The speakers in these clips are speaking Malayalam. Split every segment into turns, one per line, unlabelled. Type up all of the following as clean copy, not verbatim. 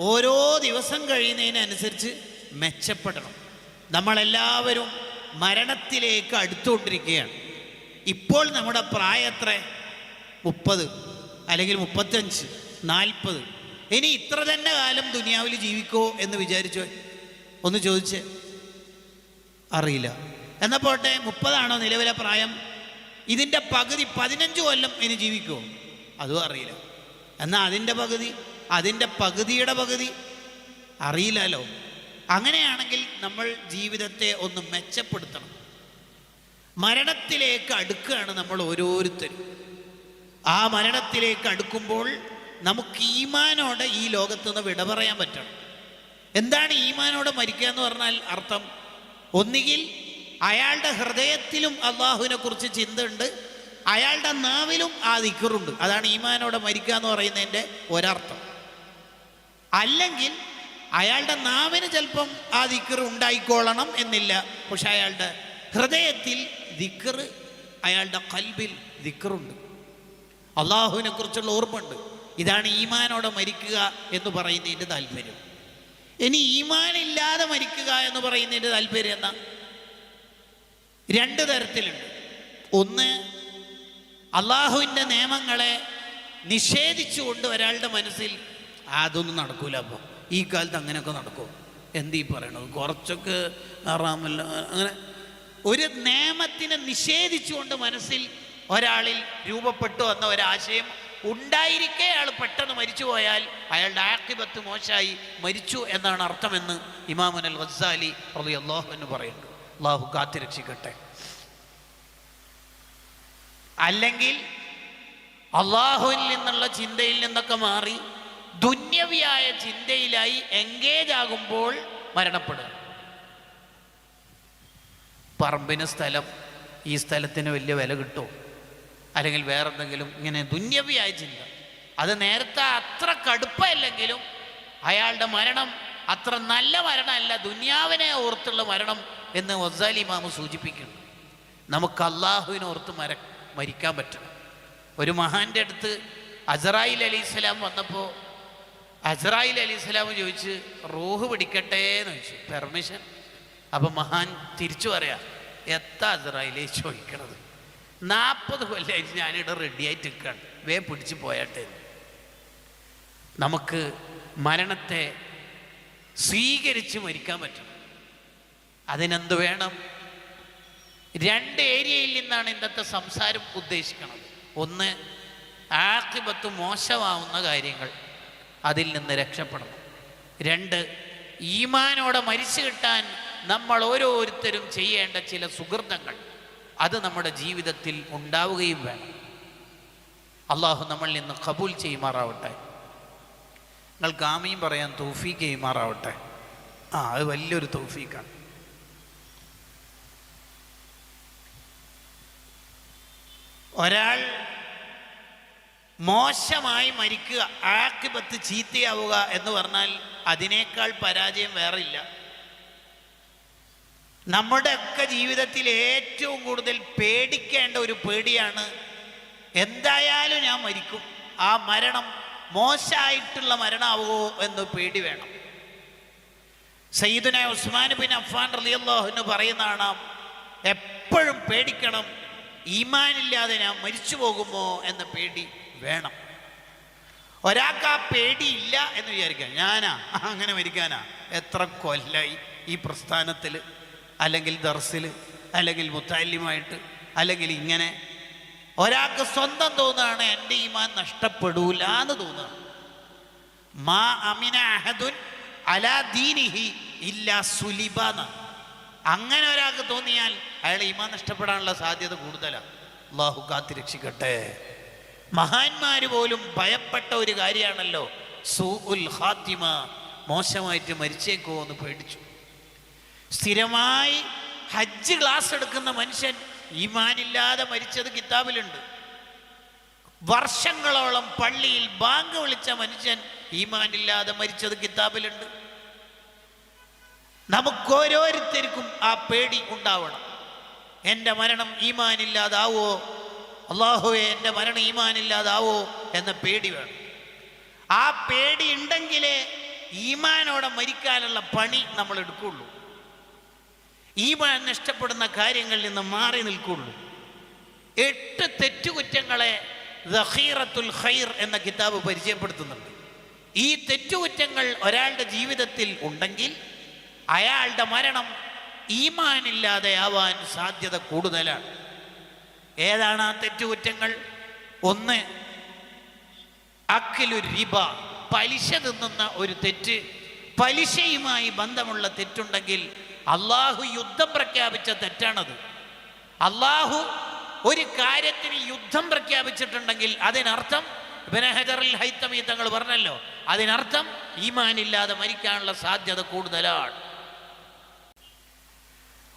ഓരോ ദിവസം കഴിയുന്നതിനനുസരിച്ച് മെച്ചപ്പെടണം. നമ്മളെല്ലാവരും മരണത്തിലേക്ക് അടുത്തുകൊണ്ടിരിക്കുകയാണ്. ഇപ്പോൾ നമ്മുടെ പ്രായം എത്ര? 30 അല്ലെങ്കിൽ 35, 40. ഇനി ഇത്ര തന്നെ കാലം ദുനിയാവിൽ ജീവിക്കോ എന്ന് വിചാരിച്ചോ? ഒന്ന് ചോദിച്ചേ. അറിയില്ല. എന്നാൽ പോട്ടെ, 30 നിലവിലെ പ്രായം. ഇതിൻ്റെ പകുതി 15 കൊല്ലം ഇനി ജീവിക്കുമോ? അതും അറിയില്ല. എന്നാൽ അതിൻ്റെ പകുതിയുടെ പകുതി അറിയില്ലല്ലോ. അങ്ങനെയാണെങ്കിൽ നമ്മൾ ജീവിതത്തെ ഒന്ന് മെച്ചപ്പെടുത്തണം. മരണത്തിലേക്ക് അടുക്കുകയാണ് നമ്മൾ ഓരോരുത്തരും. ആ മരണത്തിലേക്ക് അടുക്കുമ്പോൾ നമുക്ക് ഈമാനോടെ ഈ ലോകത്തുനിന്ന് വിട പറയാൻ പറ്റണം. എന്താണ് ഈമാനോടെ മരിക്കുക എന്ന് പറഞ്ഞാൽ അർത്ഥം? ഒന്നുകിൽ അയാളുടെ ഹൃദയത്തിലും അള്ളാഹുവിനെ കുറിച്ച് ചിന്തയുണ്ട്, അയാളുടെ നാവിലും ആ ദിക്റുണ്ട്. അതാണ് ഈമാനോടെ മരിക്കുക എന്ന് പറയുന്നതിൻ്റെ ഒരർത്ഥം. അല്ലെങ്കിൽ അയാളുടെ നാവിന് ചിലപ്പം ആ ദിക്ർ ഉണ്ടായിക്കോളണം എന്നില്ല, പക്ഷെ അയാളുടെ ഹൃദയത്തിൽ ദിക്ർ, അയാളുടെ ഖൽബിൽ ദിക്റുണ്ട്, അള്ളാഹുവിനെ കുറിച്ചുള്ള ഓർമ്മയുണ്ട്. ഇതാണ് ഈമാനോടെ മരിക്കുക എന്ന് പറയുന്നതിൻ്റെ താല്പര്യം. ഇനി ഈമാനില്ലാതെ മരിക്കുക എന്ന് പറയുന്നതിൻ്റെ താല്പര്യം എന്നാ? 2 തരത്തിലുണ്ട്. ഒന്ന്, അള്ളാഹുവിൻ്റെ നിയമങ്ങളെ നിഷേധിച്ചുകൊണ്ട് ഒരാളുടെ മനസ്സിൽ അതൊന്നും നടക്കൂല, അപ്പോൾ ഈ കാലത്ത് അങ്ങനെയൊക്കെ നടക്കും, എന്തീ പറയണത്, കുറച്ചൊക്കെ ആറാമല്ല, അങ്ങനെ ഒരു നിയമത്തിനെ നിഷേധിച്ചുകൊണ്ട് മനസ്സിൽ ഒരാളിൽ രൂപപ്പെട്ടു വന്ന ഒരാശയം ഉണ്ടായിരിക്കെ അയാൾ പെട്ടെന്ന് മരിച്ചു പോയാൽ അയാളുടെ ആഖിബത്ത് മോശമായി മരിച്ചു എന്നാണ് അർത്ഥമെന്ന് ഇമാമുൻ അൽ ഗസ്സാലി റളിയല്ലാഹു അൻഹു പറയുന്നു. അള്ളാഹു കാത്തുരക്ഷിക്കട്ടെ. അല്ലെങ്കിൽ അള്ളാഹുവിൽ നിന്നുള്ള ചിന്തയിൽ നിന്നൊക്കെ മാറി ദുന്യവിയായ ചിന്തയിലായി എൻഗേജ് ആകുമ്പോൾ മരണപ്പെടുക. പറമ്പിന് സ്ഥലം, ഈ സ്ഥലത്തിന് വലിയ വില കിട്ടുമോ, അല്ലെങ്കിൽ വേറെന്തെങ്കിലും, ഇങ്ങനെ ദുന്യവിയായ ചിന്ത. അത് നേരത്തെ അത്ര കടുപ്പമല്ലെങ്കിലും അയാളുടെ മരണം അത്ര നല്ല മരണമല്ല, ദുന്യാവിനെ ഓർത്തുള്ള മരണം എന്ന് ഗസ്സാലി ഇമാമ് സൂചിപ്പിക്കുന്നു. നമുക്ക് അള്ളാഹുവിനെ ഓർത്ത് മരിക്കാൻ പറ്റണം. ഒരു മഹാൻ്റെ അടുത്ത് അസ്രായീൽ അലൈഹിസ്സലാം വന്നപ്പോൾ അസ്രായീൽ അലൈഹിസ്സലാം ചോദിച്ച്, റൂഹ് പിടിക്കട്ടെ എന്ന് ചോദിച്ചു, പെർമിഷൻ. അപ്പം മഹാൻ തിരിച്ചു പറയാം, എത്താ അസ്രായീലേ ചോദിക്കണത്, 40 കൊല്ലമായിട്ട് ഞാനിവിടെ റെഡിയായിട്ട് നിൽക്കുകയാണ്, പിടിച്ച് പോയാട്ടെ. നമുക്ക് മരണത്തെ സ്വീകരിച്ച് മരിക്കാൻ പറ്റും. അതിനെന്ത് വേണം? 2 ഏരിയയിൽ നിന്നാണ് ഇന്നത്തെ സംസാരം ഉദ്ദേശിക്കുന്നത്. ഒന്ന്, ആഖിബത്ത് മോശമാവുന്ന കാര്യങ്ങൾ, അതിൽ നിന്ന് രക്ഷപ്പെടണം. 2, ഈമാനോടെ മരിച്ചു കിട്ടാൻ നമ്മൾ ഓരോരുത്തരും ചെയ്യേണ്ട ചില സുഹൃതങ്ങൾ, അത് നമ്മുടെ ജീവിതത്തിൽ ഉണ്ടാവുകയും വേണം. അള്ളാഹു നമ്മളിൽ നിന്ന് ഖബൂൽ ചെയ്യുമാറാവട്ടെ. നിങ്ങൾക്ക് ആമീൻ പറയാൻ തൗഫീഖ് ചെയ്യുമാറാവട്ടെ. അത് വലിയൊരു തൗഫീഖാണ്. ഒരാൾ മോശമായി മരിക്കുക, ആഖിബത്ത് ചീത്തയാവുക എന്ന് പറഞ്ഞാൽ അതിനേക്കാൾ പരാജയം വേറില്ല. നമ്മുടെയൊക്കെ ജീവിതത്തിൽ ഏറ്റവും കൂടുതൽ പേടിക്കേണ്ട ഒരു പേടിയാണ്, എന്തായാലും ഞാൻ മരിക്കും, ആ മരണം മോശമായിട്ടുള്ള മരണമാവുമോ എന്ന് പേടി വേണം. സയ്യിദുനാ ഉസ്മാൻ ബിൻ അഫ്ഫാൻ റളിയല്ലാഹു അൻഹു പറയുന്നതാണ്, എപ്പോഴും പേടിക്കണം, ഈമാനില്ലാതെ ഞാൻ മരിച്ചു പോകുമോ എന്ന പേടി വേണം. ഒരാൾക്ക് ആ പേടിയില്ല എന്ന് വിചാരിക്കാം, ഞാനാ അങ്ങനെ മരിക്കാനാ, എത്ര കൊല്ലായി ഈ പ്രസ്ഥാനത്തിൽ, അല്ലെങ്കിൽ ദർസിൽ, അല്ലെങ്കിൽ മുത്തഅല്ലിമായിട്ട്, അല്ലെങ്കിൽ ഇങ്ങനെ. ഒരാൾക്ക് സ്വന്തം തോന്നുകയാണ് എൻ്റെ ഈമാൻ നഷ്ടപ്പെടൂല എന്ന് തോന്നുകയാണ്. മാ അമിന അഹദുൻ അലാ ദീനിഹി ഇല്ലാ സുലിബാന. അങ്ങനെ ഒരാൾക്ക് തോന്നിയാൽ അയാളെ ഈമാൻ നഷ്ടപ്പെടാനുള്ള സാധ്യത കൂടുതലാണ്. അല്ലാഹു കാത്തുരക്ഷിക്കട്ടെ. മഹാന്മാർ പോലും ഭയപ്പെട്ട ഒരു കാര്യമാണല്ലോ സൂഉൽ ഖാത്തിമ, മോശമായിട്ട് മരിച്ചേക്കോ എന്ന് പേടിച്ചു. സ്ഥിരമായി ഹജ്ജ് ക്ലാസ് എടുക്കുന്ന മനുഷ്യൻ ഈമാനില്ലാതെ മരിച്ചത് കിതാബിലുണ്ട്. വർഷങ്ങളോളം പള്ളിയിൽ ബാങ്ക് വിളിച്ച മനുഷ്യൻ ഈമാനില്ലാതെ മരിച്ചത് കിതാബിലുണ്ട്. നമുക്കോരോരുത്തർക്കും ആ പേടി ഉണ്ടാവണം. എൻ്റെ മരണം ഈമാനില്ലാതാവോ, അല്ലാഹുവേ എൻ്റെ മരണം ഈമാനില്ലാതാവോ എന്ന പേടി വേണം. ആ പേടി ഉണ്ടെങ്കിലേ ഈമാനോടെ മരിക്കാനുള്ള പണി നമ്മൾ എടുക്കുള്ളൂ. ഈമാൻ നഷ്ടപ്പെടുന്ന കാര്യങ്ങളിൽ നിന്ന് മാറി നിൽക്കുള്ളൂ. 8 തെറ്റുകുറ്റങ്ങളെ ദഖീറത്തുൽ ഖൈർ എന്ന കിതാബ് പരിചയപ്പെടുത്തുന്നുണ്ട്. ഈ തെറ്റുകുറ്റങ്ങൾ ഒരാളുടെ ജീവിതത്തിൽ ഉണ്ടെങ്കിൽ അയാളുടെ മരണം ഈമാനില്ലാതെ ആവാൻ സാധ്യത കൂടുതലാണ്. ഏതാണ് ആ തെറ്റുകുറ്റങ്ങൾ? 1, അക്ലു റിബ, പലിശ തിന്നുന്ന ഒരു തെറ്റ്. പലിശയുമായി ബന്ധമുള്ള തെറ്റുണ്ടെങ്കിൽ അള്ളാഹു യുദ്ധം പ്രഖ്യാപിച്ച തെറ്റാണത്. അള്ളാഹു ഒരു കാര്യത്തിന് യുദ്ധം പ്രഖ്യാപിച്ചിട്ടുണ്ടെങ്കിൽ അതിനർത്ഥം ഇബ്നു ഹജറുൽ ഹൈതമി തങ്ങൾ പറഞ്ഞല്ലോ, അതിനർത്ഥം ഈമാനില്ലാതെ മരിക്കാനുള്ള സാധ്യത കൂടുതലാണ്.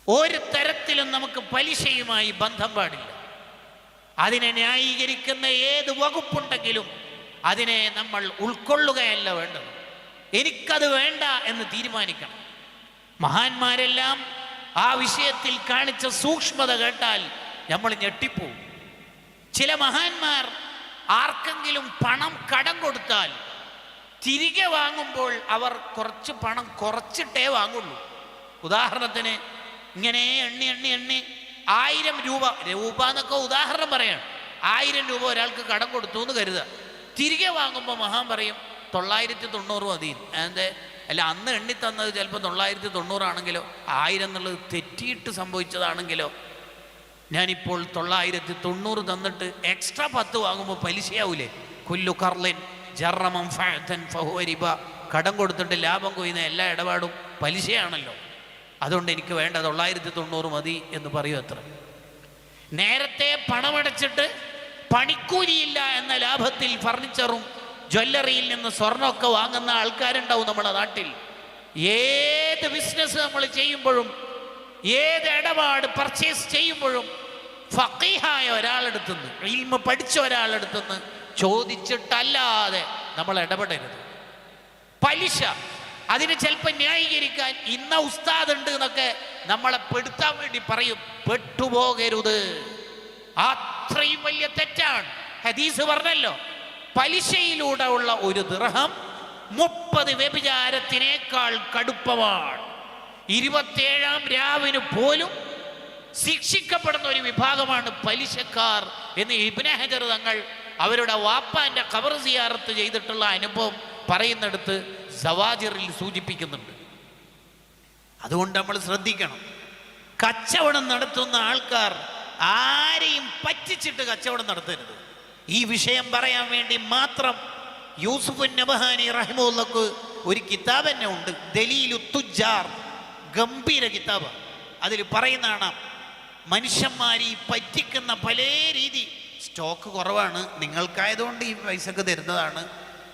ഒരു തരത്തിലും നമുക്ക് പലിശയുമായി ബന്ധം പാടില്ല. അതിനെ ന്യായീകരിക്കുന്ന ഏത് വകുപ്പുണ്ടെങ്കിലും അതിനെ നമ്മൾ ഉൾക്കൊള്ളുകയല്ല വേണ്ടത്. എനിക്കത് വേണ്ട എന്ന് തീരുമാനിക്കണം. മഹാന്മാരെല്ലാം ആ വിഷയത്തിൽ കാണിച്ച സൂക്ഷ്മത കേട്ടാൽ നമ്മൾ ഞെട്ടിപ്പോവും. ചില മഹാന്മാർ ആർക്കെങ്കിലും പണം കടം കൊടുത്താൽ തിരികെ വാങ്ങുമ്പോൾ അവർ കുറച്ച് പണം കുറച്ചിട്ടേ വാങ്ങുള്ളൂ. ഉദാഹരണത്തിന് ഇങ്ങനെ എണ്ണി 1000 രൂപ എന്നൊക്കെ ഉദാഹരണം പറയാണ്. 1000 രൂപ ഒരാൾക്ക് കടം കൊടുത്തു എന്ന് കരുതുക. തിരികെ വാങ്ങുമ്പോൾ മഹാൻ പറയും 990 മതി. അതെ, അല്ല അന്ന് എണ്ണി തന്നത് ചിലപ്പോൾ 990 ആണെങ്കിലോ 1000 എന്നുള്ളത് തെറ്റിയിട്ട് സംഭവിച്ചതാണെങ്കിലോ ഞാനിപ്പോൾ 990 തന്നിട്ട് എക്സ്ട്രാ 10 വാങ്ങുമ്പോൾ പലിശയാവൂലേ? കുല്ലു കർലിൻ ജറ മൻഫഅതൻ ഫഹുവ റിബ. കടം കൊടുത്തിട്ട് ലാഭം കൊയ്യുന്ന എല്ലാ ഇടപാടും പലിശയാണല്ലോ. അതുകൊണ്ട് എനിക്ക് വേണ്ട 990 മതി എന്ന് പറയൂ. അത്ര നേരത്തെ പണമടച്ചിട്ട് പണിക്കൂലിയില്ല എന്ന ലാഭത്തിൽ ഫർണിച്ചറും ജ്വല്ലറിയിൽ നിന്ന് സ്വർണ്ണമൊക്കെ വാങ്ങുന്ന ആൾക്കാരുണ്ടാവും നമ്മുടെ നാട്ടിൽ. ഏത് ബിസിനസ് നമ്മൾ ചെയ്യുമ്പോഴും ഏത് ഇടപാട് പർച്ചേസ് ചെയ്യുമ്പോഴും ഫഖീഹായ ഒരാളെടുത്തുനിന്ന്, ഇൽമ പഠിച്ച ഒരാളെടുത്തുനിന്ന് ചോദിച്ചിട്ടല്ലാതെ നമ്മൾ ഇടപെടരുത്. പലിശ അതിന് ചിലപ്പോൾ ന്യായീകരിക്കാൻ ഇന്ന ഉസ്താദ് ഉണ്ട് എന്നൊക്കെ നമ്മളെ പെടുത്താൻ വേണ്ടി പറയും. പെട്ടുപോകരുത്, അത്രയും വലിയ തെറ്റാണ്. ഹദീസ് പറഞ്ഞല്ലോ, പലിശയിലൂടെ ഉള്ള ഒരു ദിർഹം 30 വ്യഭിചാരത്തിനേക്കാൾ കടുപ്പമാണ്. 27ാം രാവിന് പോലും ശിക്ഷിക്കപ്പെടുന്ന ഒരു വിഭാഗമാണ് പലിശക്കാർ എന്ന് ഇബ്നു ഹജർ തങ്ങൾ അവരുടെ വാപ്പാന്റെ ഖബർ സിയാറത്ത് ചെയ്തിട്ടുള്ള അനുഭവം പറയുന്നിടത്ത് സവാജിറിൽ സൂചിപ്പിക്കുന്നുണ്ട്. അതുകൊണ്ട് നമ്മൾ ശ്രദ്ധിക്കണം. കച്ചവടം നടത്തുന്ന ആൾക്കാർ ആരെയും പറ്റിച്ചിട്ട് കച്ചവടം നടത്തരുത്. ഈ വിഷയം പറയാൻ വേണ്ടി മാത്രം യൂസുഫ് നബഹാനി റഹിമഹുള്ളാഹ് ഒരു കിതാബ് തന്നെ ഉണ്ട്, ദലീലു തുജാർ. ഗംഭീര കിതാബ്. അതിൽ പറയുന്നതാണ് മനുഷ്യന്മാർ ഈ പറ്റിക്കുന്ന പല രീതി. സ്റ്റോക്ക് കുറവാണ്, നിങ്ങൾക്കായതുകൊണ്ട് ഈ പൈസക്ക് തരുന്നതാണ്,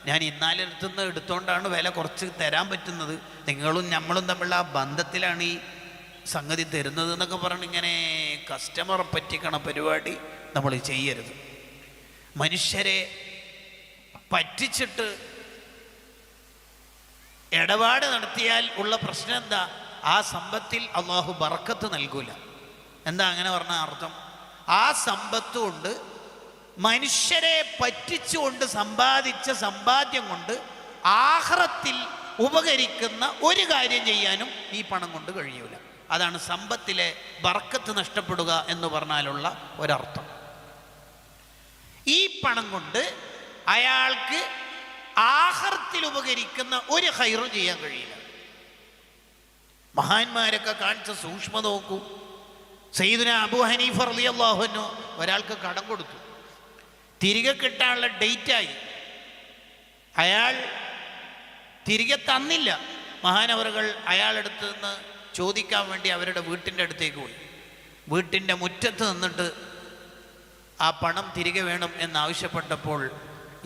ഞാൻ ഇന്നാലെടുത്തുനിന്ന് എടുത്തുകൊണ്ടാണ് വില കുറച്ച് തരാൻ പറ്റുന്നത്, നിങ്ങളും നമ്മളും തമ്മിലുള്ള ആ ബന്ധത്തിലാണ് ഈ സംഗതി തരുന്നത് എന്നൊക്കെ പറഞ്ഞ് ഇങ്ങനെ കസ്റ്റമറെ പറ്റിക്കണ പരിപാടി നമ്മൾ ചെയ്യരുത്. മനുഷ്യരെ പറ്റിച്ചിട്ട് ഇടപാട് നടത്തിയാൽ ഉള്ള പ്രശ്നം എന്താ? ആ സമ്പത്തിൽ അള്ളാഹു ബർക്കത്ത് നൽകൂല. എന്താ അങ്ങനെ പറഞ്ഞ അർത്ഥം? ആ സമ്പത്ത് കൊണ്ട് മനുഷ്യരെ പറ്റിച്ചുകൊണ്ട് സമ്പാദിച്ച സമ്പാദ്യം കൊണ്ട് ആഖിറത്തിൽ ഉപകരിക്കുന്ന ഒരു കാര്യം ചെയ്യാനും ഈ പണം കൊണ്ട് കഴിയൂല. അതാണ് സമ്പത്തിലെ ബർക്കത്ത് നഷ്ടപ്പെടുക എന്ന് പറഞ്ഞാലുള്ള ഒരർത്ഥം. ഈ പണം കൊണ്ട് അയാൾക്ക് ആഖിറത്തിൽ ഉപകരിക്കുന്ന ഒരു ഖൈറും ചെയ്യാൻ കഴിയില്ല. മഹാന്മാരൊക്കെ കാണിച്ച സൂക്ഷ്മത നോക്കൂ. സയ്യിദുനാ അബൂ ഹനീഫ റളിയല്ലാഹു അൻഹു ഒരാൾക്ക് കടം കൊടുത്തു, തിരികെ കിട്ടാനുള്ള ഡേറ്റായി, അയാൾ തിരികെ തന്നില്ല. മഹാനവറുകൾ അയാളെടുത്ത് നിന്ന് ചോദിക്കാൻ വേണ്ടി അവരുടെ വീട്ടിൻ്റെ അടുത്തേക്ക് പോയി. വീട്ടിൻ്റെ മുറ്റത്ത് നിന്നിട്ട് ആ പണം തിരികെ വേണം എന്നാവശ്യപ്പെട്ടപ്പോൾ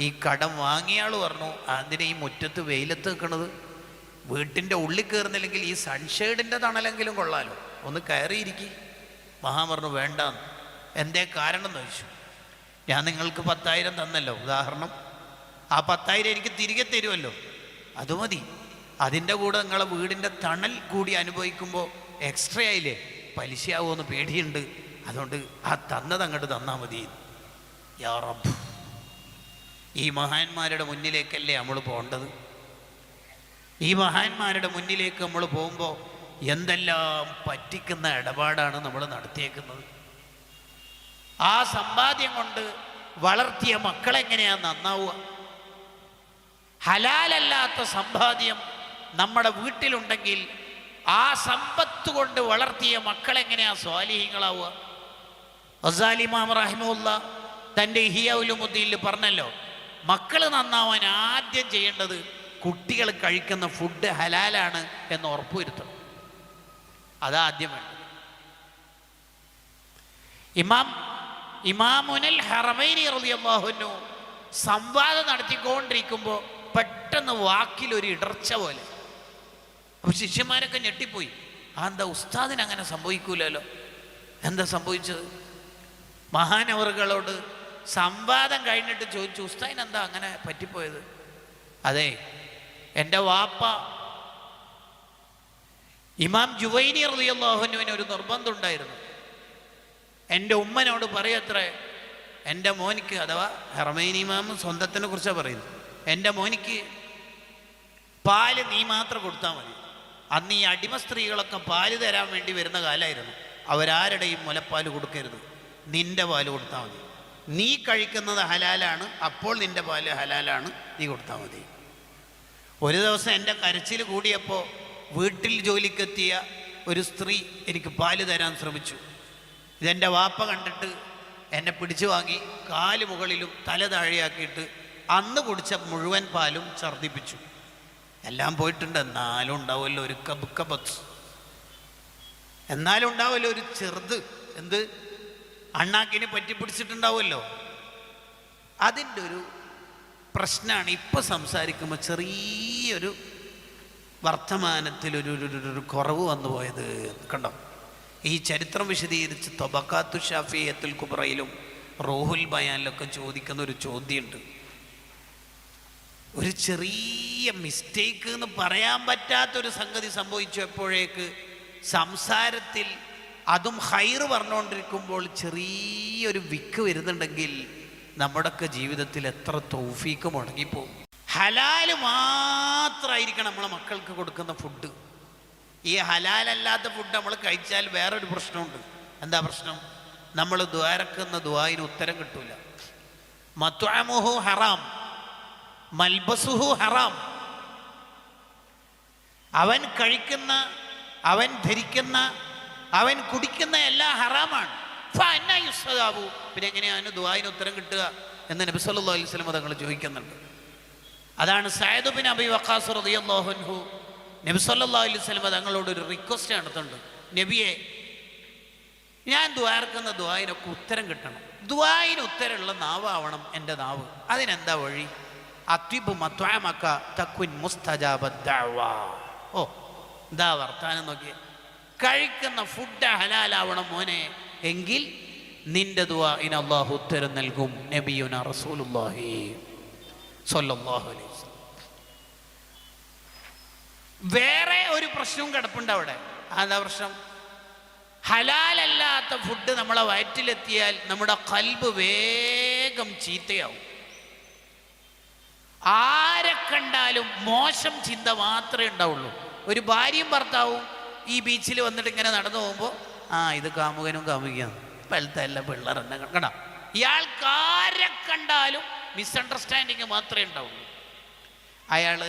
ഈ കടം വാങ്ങിയ ആൾ പറഞ്ഞു, അതിനെ ഈ മുറ്റത്ത് വെയിലത്ത് വെക്കണത്, വീട്ടിൻ്റെ ഉള്ളിൽ കയറുന്നില്ലെങ്കിൽ ഈ സൺഷെയ്ഡിൻ്റെ തണലെങ്കിലും കൊള്ളാലോ, ഒന്ന് കയറിയിരിക്കും. മഹാൻ പറഞ്ഞു വേണ്ടാന്ന്. എന്തേ കാരണം എന്ന് ചോദിച്ചു. ഞാൻ നിങ്ങൾക്ക് 10,000 തന്നല്ലോ, ഉദാഹരണം, ആ 10,000 എനിക്ക് തിരികെ തരുമല്ലോ, അത് മതി. അതിൻ്റെ കൂടെ നിങ്ങളെ വീടിൻ്റെ തണൽ കൂടി അനുഭവിക്കുമ്പോൾ എക്സ്ട്രാ ആയില്ലേ, പലിശയാവുമെന്ന് പേടിയുണ്ട്, അതുകൊണ്ട് ആ തന്നത് അങ്ങോട്ട് തന്നാൽ മതി. യാ റബ്ബ്, ഈ മഹാന്മാരുടെ മുന്നിലേക്കല്ലേ നമ്മൾ പോകേണ്ടത്? ഈ മഹാന്മാരുടെ മുന്നിലേക്ക് നമ്മൾ പോകുമ്പോൾ എന്തെല്ലാം പറ്റിക്കുന്ന ഇടപാടാണ് നമ്മൾ നടത്തിയേക്കുന്നത്. ആ സമ്പാദ്യം കൊണ്ട് വളർത്തിയ മക്കളെങ്ങനെയാണ് നന്നാവുക? ഹലാലല്ലാത്ത സമ്പാദ്യം നമ്മുടെ വീട്ടിലുണ്ടെങ്കിൽ ആ സമ്പത്ത് കൊണ്ട് വളർത്തിയ മക്കളെങ്ങനെയാ സ്വാലിഹീങ്ങളാവുക? ഗസാലി ഇമാം റഹിമഹുല്ലാ തൻ്റെ ഇഹ്യാ ഉലൂമുദ്ദീനിൽ പറഞ്ഞല്ലോ, മക്കൾ നന്നാവാൻ ആദ്യം ചെയ്യേണ്ടത് കുട്ടികൾ കഴിക്കുന്ന ഫുഡ് ഹലാലാണ് എന്ന് ഉറപ്പുവരുത്തണം. അതാദ്യം വേണ്ടത്. ഇമാമുനൽ ഹറമൈനി റളിയല്ലാഹു അൻഹു സംവാദം നടത്തിക്കൊണ്ടിരിക്കുമ്പോൾ പെട്ടെന്ന് വാക്കിലൊരു ഇടർച്ച പോലെ. അപ്പോൾ ശിഷ്യന്മാരൊക്കെ ഞെട്ടിപ്പോയി. എന്താ ഉസ്താദിന് അങ്ങനെ സംഭവിക്കൂലല്ലോ, എന്താ സംഭവിച്ചത്? മഹാനവറുകളോട് സംവാദം കഴിഞ്ഞിട്ട് ചോദിച്ചു, ഉസ്താദിന് എന്താ അങ്ങനെ പറ്റിപ്പോയത്? അതെ, എൻ്റെ വാപ്പ ഇമാം ജുവൈനി റളിയല്ലാഹു അൻഹുവിന് ഒരു നിർബന്ധം ഉണ്ടായിരുന്നു. എൻ്റെ ഉമ്മനോട് പറയത്രേ, എൻ്റെ മോനിക്ക്, അഥവാ ഹറമൈനി ഇമാം സ്വന്തത്തിനെ കുറിച്ചാണ് പറയുന്നത്, എൻ്റെ മോനിക്ക് പാല് നീ മാത്രം കൊടുത്താൽ മതി. അന്ന് ഈ അടിമ സ്ത്രീകളൊക്കെ പാല് തരാൻ വേണ്ടി വരുന്ന കാലമായിരുന്നു. അവരാരുടെയും മുലപ്പാൽ കൊടുക്കരുത്, നിൻ്റെ പാല് കൊടുത്താൽ മതി. നീ കഴിക്കുന്നത് ഹലാലാണ്, അപ്പോൾ നിൻ്റെ പാല് ഹലാലാണ്, നീ കൊടുത്താൽ മതി. ഒരു ദിവസം എൻ്റെ കരച്ചിൽ കൂടിയപ്പോൾ വീട്ടിൽ ജോലിക്കെത്തിയ ഒരു സ്ത്രീ എനിക്ക് പാല് തരാൻ ശ്രമിച്ചു. ഇതെൻ്റെ വാപ്പ കണ്ടിട്ട് എന്നെ പിടിച്ചു വാങ്ങി കാല് മുകളിലും തല താഴെയാക്കിയിട്ട് അന്ന് കുടിച്ച മുഴുവൻ പാലും ഛർദ്ദിപ്പിച്ചു. എല്ലാം പോയിട്ടുണ്ട്, എന്നാലും ഉണ്ടാവുമല്ലോ ഒരു കബത്ത്, എന്നാലും ഉണ്ടാവുമല്ലോ ഒരു ചെറുത്, എന്ത് അണ്ണാക്കിന് പറ്റി പിടിച്ചിട്ടുണ്ടാവുമല്ലോ. അതിൻ്റെ ഒരു പ്രശ്നമാണ് ഇപ്പം സംസാരിക്കുമ്പോൾ ചെറിയൊരു വർത്തമാനത്തിലൊരു കുറവ് വന്നു പോയത്. കണ്ടോ, ഈ ചരിത്രം വിശദീകരിച്ച് തൊബക്കാത്തു ഷാഫിയത്തുൽ കുബ്രയിലും റൂഹുൽ ബയാനിലൊക്കെ ചോദിക്കുന്ന ഒരു ചോദ്യമുണ്ട്. ഒരു ചെറിയ മിസ്റ്റേക്ക് എന്ന് പറയാൻ പറ്റാത്തൊരു സംഗതി സംഭവിച്ചു എപ്പോഴേക്ക് സംസാരത്തിൽ, അതും ഹൈറ് പറഞ്ഞുകൊണ്ടിരിക്കുമ്പോൾ ചെറിയൊരു വിക്ക് വരുന്നുണ്ടെങ്കിൽ നമ്മുടെയൊക്കെ ജീവിതത്തിൽ എത്ര തൗഫീക്ക് മുടങ്ങിപ്പോകും. ഹലാല് മാത്രമായിരിക്കണം നമ്മളെ മക്കൾക്ക് കൊടുക്കുന്ന ഫുഡ്. ഈ ഹലാലല്ലാത്ത ഫുഡ് നമ്മൾ കഴിച്ചാൽ വേറൊരു പ്രശ്നമുണ്ട്. എന്താ പ്രശ്നം? നമ്മൾ ദ്വാരക്കുന്ന ദുആഇന് ഉത്തരം കിട്ടൂല. മത്അമുഹു ഹറാം മൽബസുഹു ഹറാം. അവൻ കഴിക്കുന്ന, അവൻ ധരിക്കുന്ന, അവൻ കുടിക്കുന്ന എല്ലാം ഹറാമാണ്. പിന്നെ എങ്ങനെയാണ് ദുആഇന് ഉത്തരം കിട്ടുക എന്ന് നബി സല്ലല്ലാഹു അലൈഹി വസല്ലം തങ്ങൾ ചോദിക്കുന്നുണ്ട്. അതാണ് സഅദ് ബിൻ അബി വഖാസ് റളിയല്ലാഹു അൻഹു നബി സല്ലല്ലാഹു അലൈഹി വസല്ലം തങ്ങളോട് ഒരു റിക്വസ്റ്റ് നടത്തുന്നുണ്ട്. നബിയെ, ഞാൻ ദ്വാരക്കുന്ന ദുആഇനൊക്കെ ഉത്തരം കിട്ടണം, ദുആഇന് ഉത്തരമുള്ള നാവാവണം എൻ്റെ നാവ്. അതിനെന്താ വഴി? അത്വിബ് മത്വഅമക തകുൻ മുസ്തജാബദ് ദഅവ. ഓ, എന്താ വർത്താനം നോക്കിയേ. കഴിക്കുന്ന ഫുഡ് ഹലാലാവണം മോനെ, എങ്കിൽ നിന്റെ ദുആഇന് അല്ലാഹു ഉത്തരം നൽകും. നബിയുനാ റസൂലുള്ളാഹി സ്വല്ലല്ലാഹു അലൈഹി വസല്ലം. വേറെ ഒരു പ്രശ്നവും കിടപ്പുണ്ട് അവിടെ. എന്താ പ്രശ്നം? ഹലാലല്ലാത്ത ഫുഡ് നമ്മളെ വയറ്റിലെത്തിയാൽ നമ്മുടെ ഖൽബ് വേഗം ചീത്തയാവും. ആരെ കണ്ടാലും മോശം ചിന്ത മാത്രമേ ഉണ്ടാവുള്ളൂ. ഒരു ഭാര്യയും ഭർത്താവും ഈ ബീച്ചിൽ വന്നിട്ട് ഇങ്ങനെ നടന്നു പോകുമ്പോൾ, ഇത് കാമുകനും കാമുകയാണ്, വെളുത്ത എല്ലാ പിള്ളേരെന്നെ കണ്ട. ഇയാൾക്ക് ആരെ കണ്ടാലും മിസ്അണ്ടർസ്റ്റാൻഡിങ് മാത്രമേ ഉണ്ടാവുള്ളൂ. അയാൾ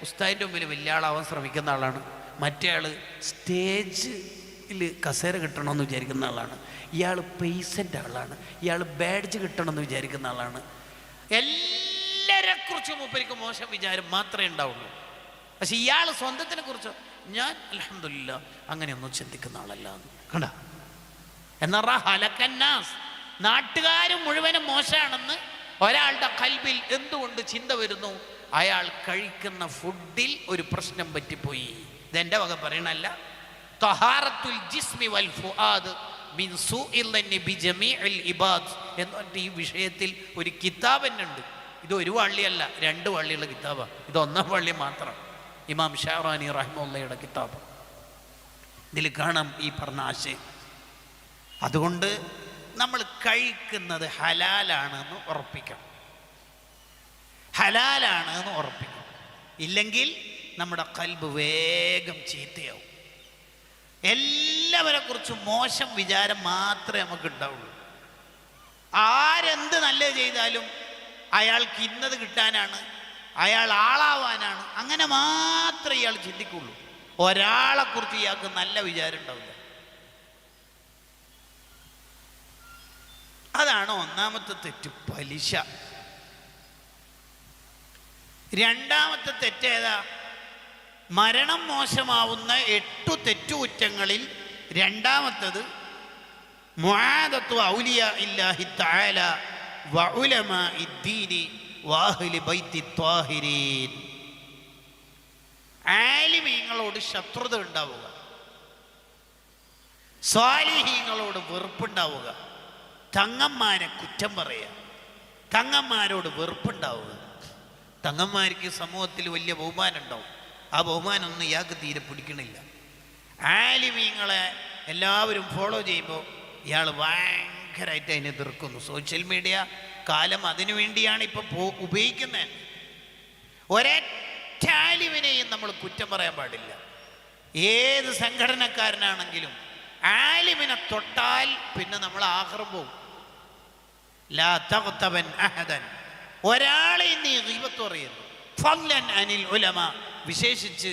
ഉസ്താദിൻ്റെ മുമ്പിൽ വലിയ ആളാവാൻ ശ്രമിക്കുന്ന ആളാണ്. മറ്റേ ആൾ സ്റ്റേജിൽ കസേര കിട്ടണമെന്ന് വിചാരിക്കുന്ന ആളാണ്. ഇയാൾ പേയ്സൻ്റെ ആളാണ്. ഇയാൾ ബാഡ്ജ് കിട്ടണമെന്ന് വിചാരിക്കുന്ന ആളാണ്. എല്ലാവരെക്കുറിച്ചും മൂപ്പർക്ക് മോശം വിചാരം മാത്രമേ ഉണ്ടാവുള്ളൂ. പക്ഷെ ഇയാൾ സ്വന്തത്തിനെ കുറിച്ച്, ഞാൻ അൽഹംദുലില്ലാ അങ്ങനെയൊന്നും ചിന്തിക്കുന്ന ആളല്ല കണ്ട. എന്നാ ഹലക്കന്നാസ്, നാട്ടുകാരും മുഴുവനും മോശമാണെന്ന് ഒരാളുടെ ഖൽബിൽ എന്തുകൊണ്ട് ചിന്ത വരുന്നു? അയാൾ കഴിക്കുന്ന ഫുഡിൽ ഒരു പ്രശ്നം പറ്റിപ്പോയി. ഇതെൻ്റെ വക പറയണല്ല. തഹാറത്തുൽ ജിസ്മി വൽ ഫുആദ് മിൻ സൂഇൽ ലന്നി ബിജമീഇൽ ഇബാദ് എന്ന് പറഞ്ഞിട്ട് ഈ വിഷയത്തിൽ ഒരു കിതാബ് തന്നെ ഉണ്ട്. ഇത് ഒരു വള്ളിയല്ല, 2 വള്ളിയുള്ള കിതാബാണ്. ഇത് 1 വള്ളി മാത്രം. ഇമാം ഷാറാനി റഹ്മത്തുള്ളാഹിയുടെ കിതാബ്. ഇതിൽ കാണാം ഈ പറഞ്ഞ ആശയം. അതുകൊണ്ട് നമ്മൾ കഴിക്കുന്നത് ഹലാലാണെന്ന് ഉറപ്പിക്കണം. ഹലാലാണ് എന്ന് ഉറപ്പിക്കണം. ഇല്ലെങ്കിൽ നമ്മുടെ ഖൽബ് വേഗം ചീത്തയാവും. എല്ലാവരെ കുറിച്ചും മോശം വിചാരം മാത്രമേ നമുക്ക് ഉണ്ടാവുള്ളൂ. ആരെന്ത് നല്ലത് ചെയ്താലും അയാൾക്ക് ഇന്നത് കിട്ടാനാണ്, അയാൾ ആളാവാനാണ്, അങ്ങനെ മാത്രമേ ഇയാൾ ചിന്തിക്കുള്ളൂ. ഒരാളെക്കുറിച്ച് ഇയാൾക്ക് നല്ല വിചാരം ഉണ്ടാവില്ല. അതാണ് ഒന്നാമത്തെ തെറ്റ്, പലിശ. രണ്ടാമത്തെ തെറ്റേതാ? മരണം മോശമാവുന്ന 8 തെറ്റുകുറ്റങ്ങളിൽ രണ്ടാമത്തത് മുആദത്തു ഔലിയാ ഇല്ലാഹി തആല വഉലമാഇ ദീനി വഅഹ്ലി ബൈത്തി ത്വാഹിരീൻ. ആലിമീങ്ങളോട് ശത്രുത ഉണ്ടാവുക, സ്വാലിഹീങ്ങളോട് വെറുപ്പുണ്ടാവുക, തങ്ങന്മാരെ കുറ്റം പറയുക, തങ്ങന്മാരോട് വെറുപ്പുണ്ടാവുക. തങ്ങന്മാർക്ക് സമൂഹത്തിൽ വലിയ ബഹുമാനം ഉണ്ടാവും, ആ ബഹുമാനമൊന്നും ഇയാൾക്ക് തീരെ പിടിക്കണില്ല. ആലിമീങ്ങളെ എല്ലാവരും ഫോളോ ചെയ്യുമ്പോൾ ഇയാൾ ഭയങ്കരമായിട്ട് അതിനെ എതിർക്കുന്നു. സോഷ്യൽ മീഡിയ കാലം അതിനു വേണ്ടിയാണ് ഇപ്പോൾ ഉപയോഗിക്കുന്നത്. ഒരൊറ്റ ആലിമിനെയും നമ്മൾ കുറ്റം പറയാൻ പാടില്ല. ഏത് സംഘടനക്കാരനാണെങ്കിലും ആലിമിനെ തൊട്ടാൽ പിന്നെ നമ്മൾ ആഖിറം പോകും. ലാ തഗ്തബൻ അഹദൻ, ഒരാളെ നീ ഗീബത്ത് പറയരുത്. ഫളൻ അനിൽ ഉലമ, വിശേഷിച്ച്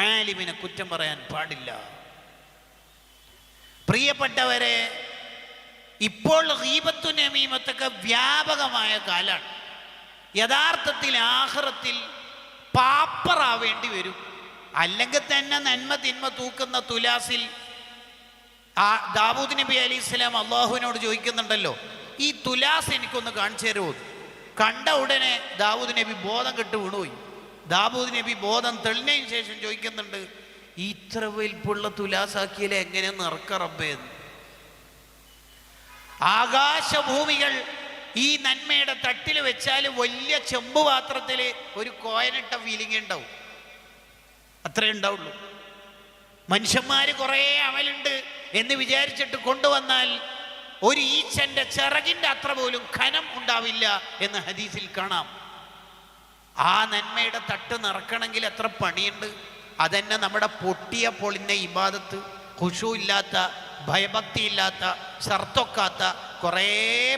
ആലിമിനെ കുറ്റം പറയാൻ പാടില്ല. പ്രിയപ്പെട്ടവരെ, ഇപ്പോൾ ഗീബത്തും നമീമത്തൊക്കെ വ്യാപകമായ കാലാണ്. യഥാർത്ഥത്തിൽ ആഖിറത്തിൽ പാപ്പറാവേണ്ടി വരും. അല്ലെങ്കിൽ തന്നെ നന്മ തിന്മ തൂക്കുന്ന തുലാസിൽ ദാവൂദ് നബി അലൈഹിസ്സലാം അള്ളാഹുവിനോട് ചോദിക്കുന്നുണ്ടല്ലോ, ഈ തുലാസ് എനിക്കൊന്ന് കാണിച്ചു തരുമോ? കണ്ട ഉടനെ ദാവൂദ് നബി ബോധം കെട്ട് വീണുപോയി. ദാവൂദ് നബി ബോധം തെളിഞ്ഞതിന് ശേഷം ചോദിക്കുന്നുണ്ട്, ഇത്ര വലിപ്പുള്ള തുലാസാക്കിയാലേ എങ്ങനെ നിറക്ക റബ്ബേന്ന്. ആകാശഭൂമികൾ ഈ നന്മയുടെ തട്ടിൽ വെച്ചാൽ വലിയ ചെമ്പ് പാത്രത്തിൽ ഒരു കോയനിട്ട ഫീലിംഗ് ഉണ്ടാവും, അത്രേ ഉണ്ടാവുള്ളൂ. മനുഷ്യന്മാര് കുറേ അമലുണ്ട് എന്ന് വിചാരിച്ചിട്ട് കൊണ്ടുവന്നാൽ ഒരു ഈച്ചന്റെ ചിറകിന്റെ അത്ര പോലും ഖനം ഉണ്ടാവില്ല എന്ന് ഹദീസിൽ കാണാം. ആ നന്മയുടെ തട്ട് നിറക്കണമെങ്കിൽ എത്ര പണിയുണ്ട്. അതന്നെ നമ്മുടെ പൊട്ടിയ പൊളിഞ്ഞ ഇബാദത്ത്, ഖുശൂ ഇല്ലാത്ത, ഭയഭക്തി ഇല്ലാത്ത, ഷർത്തൊക്കാത്ത കുറേ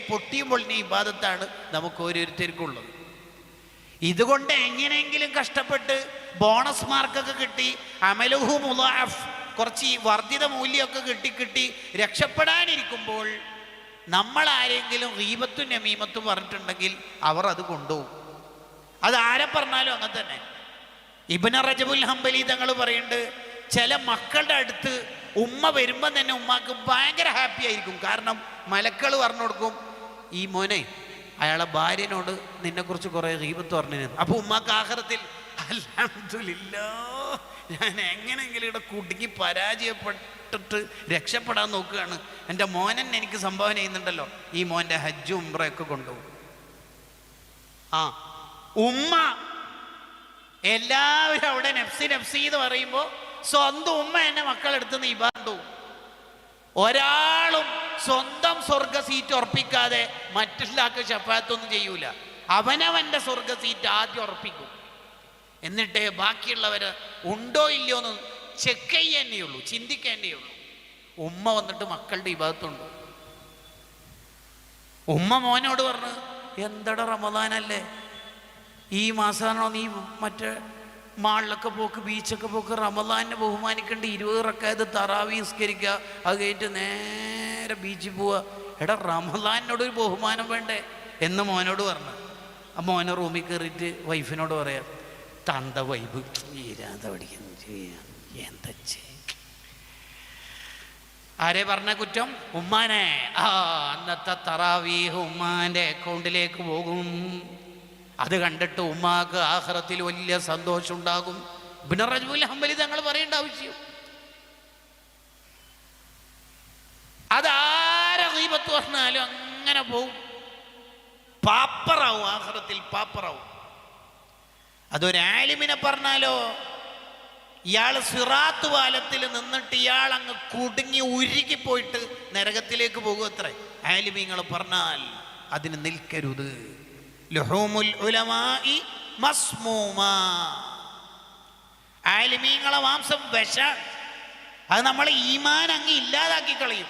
പൊട്ടിയും പൊളിഞ്ഞ ഇബാദത്താണ് നമുക്ക് ഓരോരുത്തർക്കുള്ളത്. ഇതുകൊണ്ട് എങ്ങനെയെങ്കിലും കഷ്ടപ്പെട്ട് ബോണസ് മാർക്കൊക്കെ കിട്ടി, അമലുഹു മുളാഫ്, കുറച്ച് വർദ്ധിത മൂല്യമൊക്കെ കിട്ടി രക്ഷപ്പെടാനിരിക്കുമ്പോൾ നമ്മൾ ആരെങ്കിലും ഗീബത്തും നമീമത്തും പറഞ്ഞിട്ടുണ്ടെങ്കിൽ അവർ അത് കൊണ്ടുപോകും. അത് ആരെ പറഞ്ഞാലും അങ്ങനെ തന്നെ. ഇബ്നു റജബുൽ ഹംബലി തങ്ങൾ പറയുന്നുണ്ട്, ചില മക്കളുടെ അടുത്ത് ഉമ്മ വരുമ്പം തന്നെ ഉമ്മാക്ക് ഭയങ്കര ഹാപ്പി ആയിരിക്കും. കാരണം മലക്കൾ പറഞ്ഞു കൊടുക്കും, ഈ മോനെ അയാളെ ഭാര്യനോട് നിന്നെക്കുറിച്ച് കുറേ ഗീബത്ത് പറഞ്ഞു. അപ്പോൾ ഉമ്മാക്ക് ആഖിറത്തിൽ അൽഹംദുലില്ലാഹ്, ഞാൻ എങ്ങനെയെങ്കിലും ഇവിടെ കുടുങ്ങി പരാജയപ്പെട്ടിട്ട് രക്ഷപ്പെടാൻ നോക്കുകയാണ്, എൻ്റെ മോനൻ എനിക്ക് സംഭാവന ചെയ്യുന്നുണ്ടല്ലോ, ഈ മോൻ്റെ ഹജ്ജും ഉംറയൊക്കെ കൊണ്ടുപോകും. ഉമ്മ എല്ലാവരും അവിടെ നഫ്സി നഫ്സി എന്ന് പറയുമ്പോൾ സ്വന്തം ഉമ്മ എന്നെ മക്കളെടുത്തുനിന്ന് ഇബാദത്ത് പോകും. ഒരാളും സ്വന്തം സ്വർഗ സീറ്റ് ഉറപ്പിക്കാതെ മറ്റുള്ളാക്ക് ശഫാഅത്തൊന്നും ചെയ്യൂല. അവനവൻ്റെ സ്വർഗ സീറ്റ് ആദ്യം ഉറപ്പിക്കും, എന്നിട്ട് ബാക്കിയുള്ളവർ ഉണ്ടോ ഇല്ലയോ എന്ന് ചെക്ക് ചെയ്യാനേയുള്ളൂ, ചിന്തിക്കാനേയുള്ളൂ. ഉമ്മ വന്നിട്ട് മക്കളുടെ ഇബാദത്തുണ്ട്. ഉമ്മ മോനോട് പറഞ്ഞു, എന്തടാ റമദാനല്ലേ, ഈ മാസമാണോ നീ മറ്റേ മാളിലൊക്കെ പോക്ക്, ബീച്ചൊക്കെ പോക്ക്, റമദാനെ ബഹുമാനിക്കേണ്ട 20 റക്അത്ത് തറാവീഹ് നിസ്കരിക്കുക, അത് കഴിഞ്ഞിട്ട് നേരെ ബീച്ചിൽ പോവുക. എടാ റമദാനോടൊരു ബഹുമാനം വേണ്ടേ എന്ന് മോനോട് പറഞ്ഞു. ആ മോനെ റൂമിൽ കയറിയിട്ട് വൈഫിനോട് പറയാം, തന്ത വൈബ് ഈരാത പഠിക്കുന്നു എന്താ ആരെ പറഞ്ഞ കുറ്റം? ഉമ്മാനെ. അന്നത്തെ തറാവീഹ് ഉമ്മാൻ്റെ അക്കൗണ്ടിലേക്ക് പോകും. അത് കണ്ടിട്ട് ഉമ്മാക്ക് ആഖിറത്തിൽ വലിയ സന്തോഷം ഉണ്ടാകും. ഇബ്നു റജബുൽ ഹംബലി തങ്ങൾ പറയേണ്ട ആവശ്യം. അതാരെ ഗീബത്ത് പറഞ്ഞാലും അങ്ങനെ പോവും, പാപ്പറാവും, ആഖിറത്തിൽ പാപ്പറാവും. അതൊരു ആലിമിനെ പറഞ്ഞാലോ, ഇയാൾ സിറാത്ത് പാലത്തിൽ നിന്നിട്ട് ഇയാൾ അങ്ങ് കുടുങ്ങി ഉരുകിപ്പോയിട്ട് നരകത്തിലേക്ക് പോകും അത്രേ. ആലിമീങ്ങൾ പറഞ്ഞാൽ അതിന് നിൽക്കരുത്. ലുഹൂമുൽ ഉലമാഇ മസ്മൂമ, ആലിമീങ്ങളെ മാംസം വിഷാണ്. അത് നമ്മളെ ഈമാൻ അങ്ങ് ഇല്ലാതാക്കി കളയും.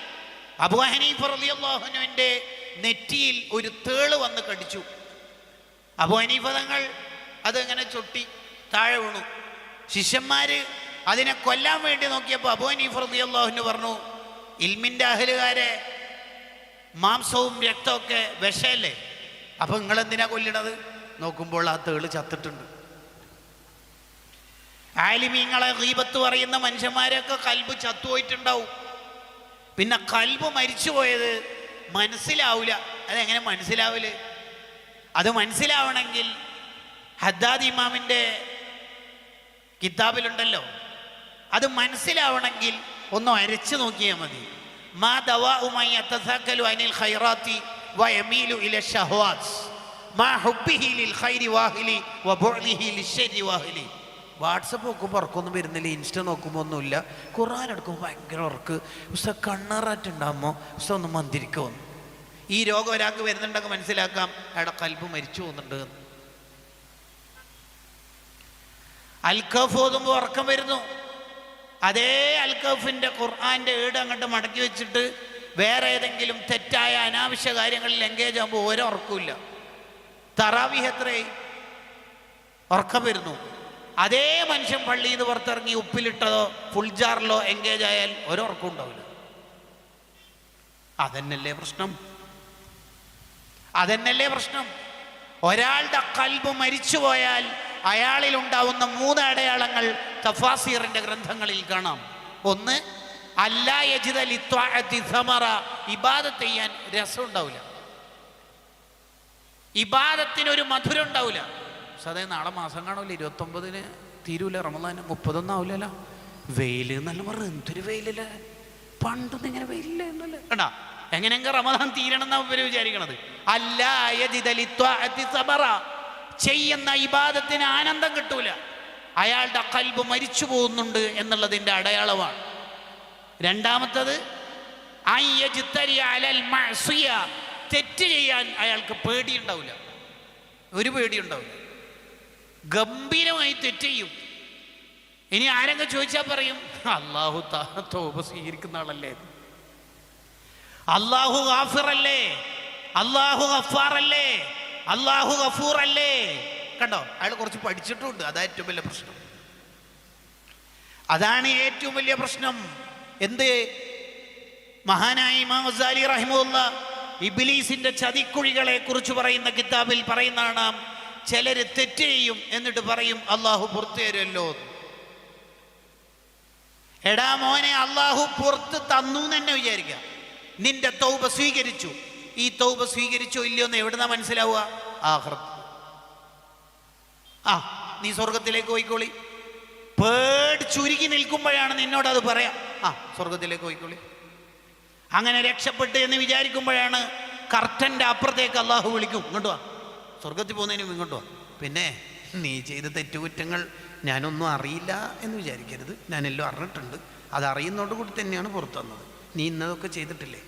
അബൂ ഹനീഫ റളിയല്ലാഹു അൻഹുവിന്റെ നെറ്റിയിൽ ഒരു തേള് വന്ന് കടിച്ചു. അബൂ ഹനീഫ തങ്ങൾ അതെങ്ങനെ ചൊട്ടി താഴെ വീണു. ശിഷ്യന്മാര് അതിനെ കൊല്ലാൻ വേണ്ടി നോക്കിയപ്പോൾ അബൂ ഹനീഫ റളിയല്ലാഹു അൻഹു പറഞ്ഞു, ഇൽമിന്റെ അഹലുകാരെ മാംസവും രക്തമൊക്കെ വിഷയല്ലേ, അപ്പൊ നിങ്ങളെന്തിനാ കൊല്ലണത്? നോക്കുമ്പോൾ ആ തേള് ചത്തിട്ടുണ്ട്. ആലിമീങ്ങളെ ഗീബത്ത് പറയുന്ന മനുഷ്യന്മാരൊക്കെ കൽബ് ചത്തുപോയിട്ടുണ്ടാവും. പിന്നെ കൽബ് മരിച്ചുപോയത് മനസ്സിലാവില്ല. അതെങ്ങനെ മനസ്സിലാവില്ല? അത് മനസ്സിലാവണമെങ്കിൽ ഹദ്ദാദ് ഇമാമിൻ്റെ കിതാബിലുണ്ടല്ലോ, അത് മനസ്സിലാവണമെങ്കിൽ ഒന്ന് അരച്ചു നോക്കിയാൽ മതി. മാ ദവാഉ മൻ യതസക്കലു അനിൽ ഖൈറാത്തി വയമീലു ഇല ശഹവാത്ത് മാ ഹുബ്ബിഹി ലിൽ ഖൈരി വാഹിലി വബുഅലിഹി ലിശ്ശരി വാഹിലി. വാട്സപ്പ് നോക്കുമ്പോൾ ഉറക്കൊന്നും വരുന്നില്ല, ഇൻസ്റ്റ നോക്കുമ്പോൾ ഒന്നുമില്ല, ഖുർആൻ എടുക്കുമ്പോൾ ഭയങ്കര ഉറക്ക്. ഉസ്താദ് കണ്ണറാറ്റുണ്ടാകുമ്പോൾ ഉസ്താദ് ഒന്ന് മന്ദിരിക്കുമെന്ന്. ഈ രോഗം ഒരാൾക്ക് വരുന്നുണ്ടെങ്കിൽ മനസ്സിലാക്കാം അയാളുടെ കൽബ് മരിച്ചു പോകുന്നുണ്ട്. അൽക്കഫ് ഓതുമ്പോൾ ഉറക്കം വരുന്നു. അതേ അൽക്കഫിൻ്റെ ഖുർആൻ്റെ ഏട് അങ്ങോട്ട് മടക്കി വെച്ചിട്ട് വേറെ ഏതെങ്കിലും തെറ്റായ അനാവശ്യ കാര്യങ്ങളിൽ എൻഗേജ് ആകുമ്പോൾ ഓരോ ഉറക്കമില്ല. തറാവീഹ് എത്രയായി? ഉറക്കം വരുന്നു. അതേ മനുഷ്യൻ പള്ളിയിൽ നിന്ന് പുറത്തിറങ്ങി ഉപ്പിലിട്ടതോ ഫുൾ ജാറിലോ എൻഗേജ് ആയാൽ ഒരുറക്കം ഉണ്ടാവില്ല. അതന്നല്ലേ പ്രശ്നം? അതന്നല്ലേ പ്രശ്നം? ഒരാളുടെ കൽബ് മരിച്ചു പോയാൽ അയാളിൽ ഉണ്ടാവുന്ന 3 അടയാളങ്ങൾ തഫാസീറിന്റെ ഗ്രന്ഥങ്ങളിൽ കാണാം. ഒന്ന്, അല്ലാ യജിദ ലിത്വാഅത്തി സമറ, ഇബാദത്ത് ചെയ്യാൻ രസം ഉണ്ടാവില്ല, ഇബാദത്തിനൊരു മധുരം ഉണ്ടാവില്ല. സതേ നാളെ മാസം കാണൂല, 29-ന് തീരൂല, റമദാൻ 30 ആവില്ലല്ലോ. വെയില് എന്നല്ല പറഞ്ഞത്, എന്തൊരു വെയിലല്ലേ, പണ്ടൊന്നും ഇങ്ങനെ വെയിലില്ല എന്നല്ലേ കണ്ടാ. എങ്ങനെയെങ്കിൽ റമദാൻ തീരണം എന്നാ ഇവര് വിചാരിക്കണത്. അല്ലാ യജിദ ലിത്വാഅത്തി സമറ, ചെയ്യുന്ന ഇബാദത്തിന് ആനന്ദം കിട്ടൂല, അയാളുടെ ഖൽബ് മരിച്ചു പോകുന്നുണ്ട് എന്നുള്ളതിൻ്റെ അടയാളമാണ്. രണ്ടാമത്തത്, തെറ്റ് ചെയ്യാൻ അയാൾക്ക് പേടിയുണ്ടാവില്ല, ഒരു പേടിയുണ്ടാവില്ല, ഗംഭീരമായി തെറ്റ് ചെയ്യും. ഇനി ആരെങ്കിലും ചോദിച്ചാൽ പറയും അള്ളാഹു തൗബ സ്വീകരിക്കുന്ന ആളല്ലേ, അള്ളാഹു ഗാഫിറല്ലേ, അള്ളാഹു ഗഫാറല്ലേ, അള്ളാഹു ഗഫൂർ അല്ലേ. കണ്ടോ, അയാൾ കുറച്ച് പഠിച്ചിട്ടുണ്ട്. അതാ ഏറ്റവും വലിയ പ്രശ്നം. അതാണ് ഏറ്റവും വലിയ പ്രശ്നം. എന്ത്? മഹാനായ ഇമാം ഗസാലി റഹിമഹുല്ലാ ഇബ്ലീസിന്റെ ചതിക്കുഴികളെ കുറിച്ച് പറയുന്ന കിതാബിൽ പറയുന്നതാണ്, ചിലര് തെറ്റ് ചെയ്യും എന്നിട്ട് പറയും അള്ളാഹു പുറത്തു തരുമല്ലോ. എടാ മോനെ, അള്ളാഹു പുറത്ത് തന്നു തന്നെ വിചാരിക്കുക, നിന്റെ തൗബ സ്വീകരിച്ചു. ഈ തൗബ സ്വീകരിച്ചോ ഇല്ലയോ എന്ന് എവിടുന്നാ മനസ്സിലാവുക? ആഖിറത്ത്. നീ സ്വർഗത്തിലേക്ക് പോയിക്കോളി. പേടിച്ചുരുക്കി നിൽക്കുമ്പോഴാണ് നിന്നോട് അത് പറയാം, സ്വർഗത്തിലേക്ക് പോയിക്കോളി. അങ്ങനെ രക്ഷപ്പെട്ട് എന്ന് വിചാരിക്കുമ്പോഴാണ് കർട്ടൻ്റെ അപ്പുറത്തേക്ക് അള്ളാഹു വിളിക്കും, ഇങ്ങോട്ട് വാ, സ്വർഗത്തിൽ പോകുന്നതിനും ഇങ്ങോട്ട് വാ. പിന്നെ നീ ചെയ്ത തെറ്റുകുറ്റങ്ങൾ ഞാനൊന്നും അറിയില്ല എന്ന് വിചാരിക്കരുത്, ഞാനെല്ലാം അറിഞ്ഞിട്ടുണ്ട്, അത് അറിയുന്നതോട് കൂടി തന്നെയാണ് പുറത്തു വന്നത്, നീ ഇന്നതൊക്കെ ചെയ്തിട്ടില്ലേ.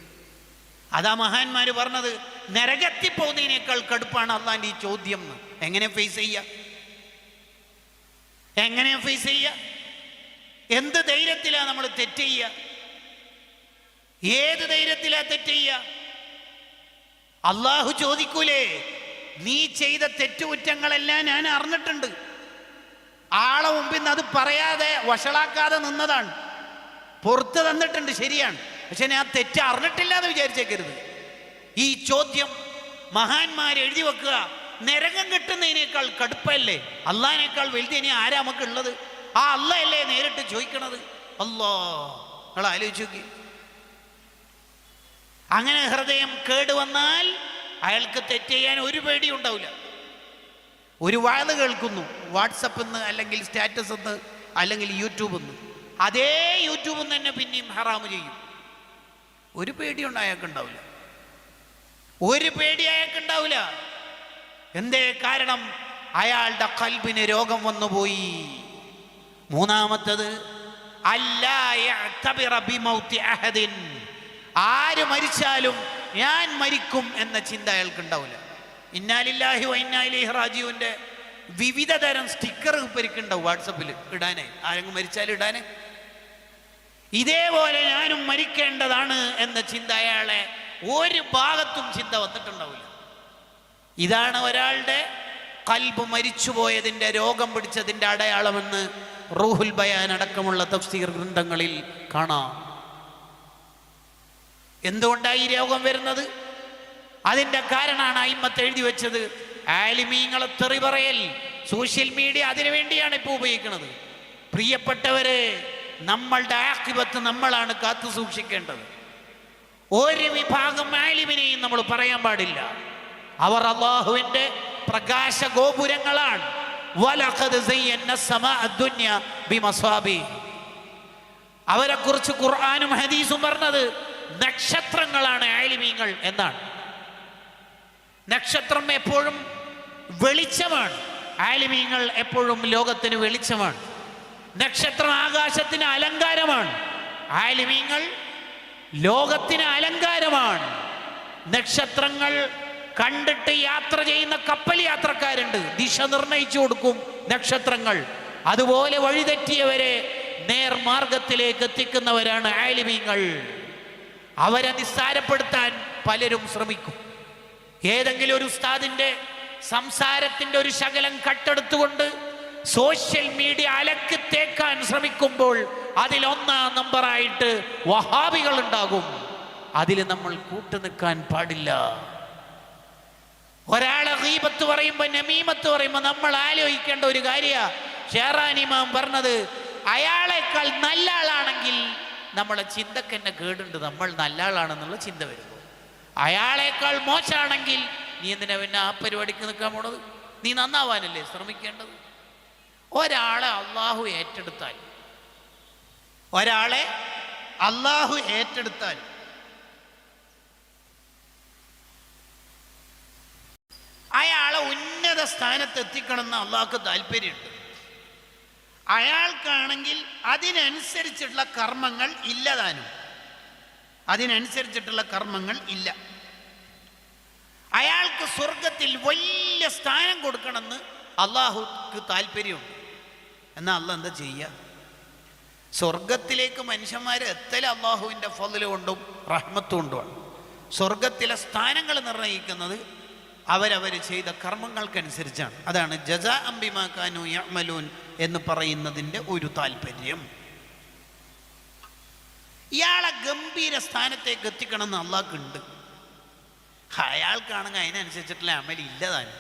അതാ മഹാന്മാര് പറഞ്ഞത്, നരകത്തിൽ പോകുന്നതിനേക്കാൾ കടുപ്പാണ് അള്ളാന്റെ ഈ ചോദ്യം. എങ്ങനെ ഫേസ് ചെയ്യുക? എങ്ങനെ ഫേസ് ചെയ്യുക? എന്ത് ധൈര്യത്തിലാ നമ്മൾ തെറ്റ് ചെയ്യുക? ഏത് ധൈര്യത്തിലാ തെറ്റ് ചെയ്യുക? അള്ളാഹു ചോദിക്കൂലേ, നീ ചെയ്ത തെറ്റുകുറ്റങ്ങളെല്ലാം ഞാൻ അറിഞ്ഞിട്ടുണ്ട്, ആളെ മുമ്പിൽ നിന്ന് അത് പറയാതെ വഷളാക്കാതെ നിന്നതാണ്, പുറത്ത് തന്നിട്ടുണ്ട്, ശരിയാണ്, പക്ഷെ ഞാൻ തെറ്റ് അറിഞ്ഞിട്ടില്ല എന്ന് വിചാരിച്ചേക്കരുത്. ഈ ചോദ്യം മഹാന്മാർ എഴുതി വെക്കുക. നരകം കിട്ടുന്നതിനേക്കാൾ കടുപ്പല്ലേ, അള്ളാഹിനേക്കാൾ വലുത് ഇനി ആരാ നമുക്ക് ഉള്ളത്? ആ അള്ളയല്ലേ നേരിട്ട് ചോദിക്കണത്. അല്ലാ, നിങ്ങൾ ആലോചിച്ച് നോക്കി. അങ്ങനെ ഹൃദയം കേടുവന്നാൽ അയാൾക്ക് തെറ്റ് ചെയ്യാൻ ഒരു പേടി ഉണ്ടാവില്ല. ഒരു വാഴ കേൾക്കുന്നു വാട്സപ്പിൽ നിന്ന്, അല്ലെങ്കിൽ സ്റ്റാറ്റസിൽ നിന്ന്, അല്ലെങ്കിൽ യൂട്യൂബിൽ നിന്ന്, അതേ യൂട്യൂബിൽ നിന്ന് തന്നെ പിന്നെയും ഹറാമ് ചെയ്യും. ഒരു പേടിയുണ്ട് അയാൾക്കുണ്ടാവില്ല, ഒരു പേടി അയാൾക്കുണ്ടാവില്ല. എന്തേ കാരണം? അയാളുടെ ഖൽബിന് രോഗം വന്നുപോയി. മൂന്നാമത്തത്, ആര് മരിച്ചാലും ഞാൻ മരിക്കും എന്ന ചിന്ത അയാൾക്കുണ്ടാവില്ല. ഇന്നാ ലില്ലാഹി വ ഇന്നാ ഇലൈഹി റാജിഊന്റെ വിവിധ തരം സ്റ്റിക്കർ പരിക്കുണ്ടാവും വാട്സപ്പിൽ ഇടാനേ, ആരെങ്കിലും മരിച്ചാൽ ഇടാനേ. ഇതേപോലെ ഞാനും മരിക്കേണ്ടതാണ് എന്ന ചിന്ത അയാളെ ഒരു ഭാഗത്തും ചിന്ത വന്നിട്ടുണ്ടാവില്ല. ഇതാണ് ഒരാളുടെ ഖൽബ് മരിച്ചുപോയതിൻ്റെ, രോഗം പിടിച്ചതിൻ്റെ അടയാളമെന്ന് റൂഹുൽ ബയാൻ അടക്കമുള്ള തഫ്സീർ ഗ്രന്ഥങ്ങളിൽ കാണാം. എന്തുകൊണ്ടാണ് ഈ രോഗം വരുന്നത്? അതിൻ്റെ കാരണമാണ് അയിമ്മത്ത് എഴുതി വെച്ചത്. ആലിമീങ്ങളെ തെറി പറയൽ, സോഷ്യൽ മീഡിയ അതിനു വേണ്ടിയാണ് ഇപ്പോൾ ഉപയോഗിക്കുന്നത്. പ്രിയപ്പെട്ടവരെ, നമ്മളുടെ ആഖിബത്ത് നമ്മളാണ് കാത്തു സൂക്ഷിക്കേണ്ടത്. ഒരു വിഭാഗം ആലിമിനെയും നമ്മൾ പറയാൻ പാടില്ല. അവർ അല്ലാഹുവിൻ്റെ പ്രകാശ ഗോപുരങ്ങളാണ്. വലഖദ് സയ്യന്ന സമാഅ ദുനിയ ബിമസാബിഹ്. അവരെ കുറിച്ച് ഖുർആനും ഹദീസും പറഞ്ഞത് നക്ഷത്രങ്ങളാണ് ആലിമീങ്ങൾ എന്നാണ്. നക്ഷത്രം എപ്പോഴും വെളിച്ചമാണ്, ആലിമീങ്ങൾ എപ്പോഴും ലോകത്തിന് വെളിച്ചമാണ്. നക്ഷത്രം ആകാശത്തിന് അലങ്കാരമാണ്, ആലിമീങ്ങൾ ലോകത്തിന് അലങ്കാരമാണ്. നക്ഷത്രങ്ങൾ കണ്ടിട്ട് യാത്ര ചെയ്യുന്ന കപ്പൽ യാത്രക്കാരുണ്ട്, ദിശ നിർണയിച്ചു കൊടുക്കും നക്ഷത്രങ്ങൾ. അതുപോലെ വഴിതെറ്റിയവരെ നേർമാർഗത്തിലേക്ക് എത്തിക്കുന്നവരാണ് ആലിമീങ്ങൾ. അവരെ നിസ്സാരപ്പെടുത്താൻ പലരും ശ്രമിക്കും. ഏതെങ്കിലും ഒരു ഉസ്താദിന്റെ സംസാരത്തിന്റെ ഒരു ശകലം കട്ടെടുത്തുകൊണ്ട് സോഷ്യൽ മീഡിയ അലക്കി തേക്കാൻ ശ്രമിക്കുമ്പോൾ അതിലൊന്നാം നമ്പറായിട്ട് വഹാബികൾ ഉണ്ടാകും. അതിൽ നമ്മൾ കൂട്ടുനിൽക്കാൻ പാടില്ല. ഒരാളെ ഗീബത്ത് പറയുമ്പോൾ, നമീമത്ത് പറയുമ്പോൾ നമ്മൾ ആലോചിക്കേണ്ട ഒരു കാര്യമാണ്. ഷെഹ്റാൻ ഇമാം പറഞ്ഞത്, അയാളെക്കാൾ നല്ല ആളാണെങ്കിൽ നമ്മളെ ചിന്തക്ക് തന്നെ കേടുണ്ട്. നമ്മൾ നല്ല ആളാണെന്നുള്ള ചിന്ത വരുമ്പോൾ, അയാളെക്കാൾ മോശമാണെങ്കിൽ നീ എന്തിനാ പിന്നെ ആ പരിപാടിക്ക് നിൽക്കാൻ പോണത്? നീ നന്നാവാനല്ലേ ശ്രമിക്കേണ്ടത്. ഒരാളെ അള്ളാഹു ഏറ്റെടുത്താൽ അയാളെ ഉന്നത സ്ഥാനത്ത് എത്തിക്കണമെന്ന് അള്ളാഹ്ക്ക് താല്പര്യമുണ്ട്. അയാൾക്കാണെങ്കിൽ അതിനനുസരിച്ചുള്ള കർമ്മങ്ങൾ ഇല്ലതാനും, അതിനനുസരിച്ചിട്ടുള്ള കർമ്മങ്ങൾ ഇല്ല. അയാൾക്ക് സ്വർഗത്തിൽ വലിയ സ്ഥാനം കൊടുക്കണമെന്ന് അള്ളാഹുക്ക് താല്പര്യമുണ്ട്. എന്നാൽ അള്ളാഹ് എന്താ ചെയ്യുക? സ്വർഗത്തിലേക്ക് മനുഷ്യന്മാരെ എത്തൽ അള്ളാഹുവിൻ്റെ ഫضല് കൊണ്ടും റഹ്മത്തും കൊണ്ടുമാണ്. സ്വർഗത്തിലെ സ്ഥാനങ്ങൾ നിർണ്ണയിക്കുന്നത് അവരവർ ചെയ്ത കർമ്മങ്ങൾക്കനുസരിച്ചാണ്. അതാണ് ജസാഅൻ ബിമാ കാനൂ യഅമലൂൻ എന്ന് പറയുന്നതിൻ്റെ ഒരു താല്പര്യം. ഇയാളെ ഗംഭീര സ്ഥാനത്തേക്ക് എത്തിക്കണം എന്ന് അള്ളാഹ്ക്കുണ്ട്. അയാൾക്കാണെങ്കിൽ അതിനനുസരിച്ചിട്ടുള്ള അമൽ ഇല്ലതാനും.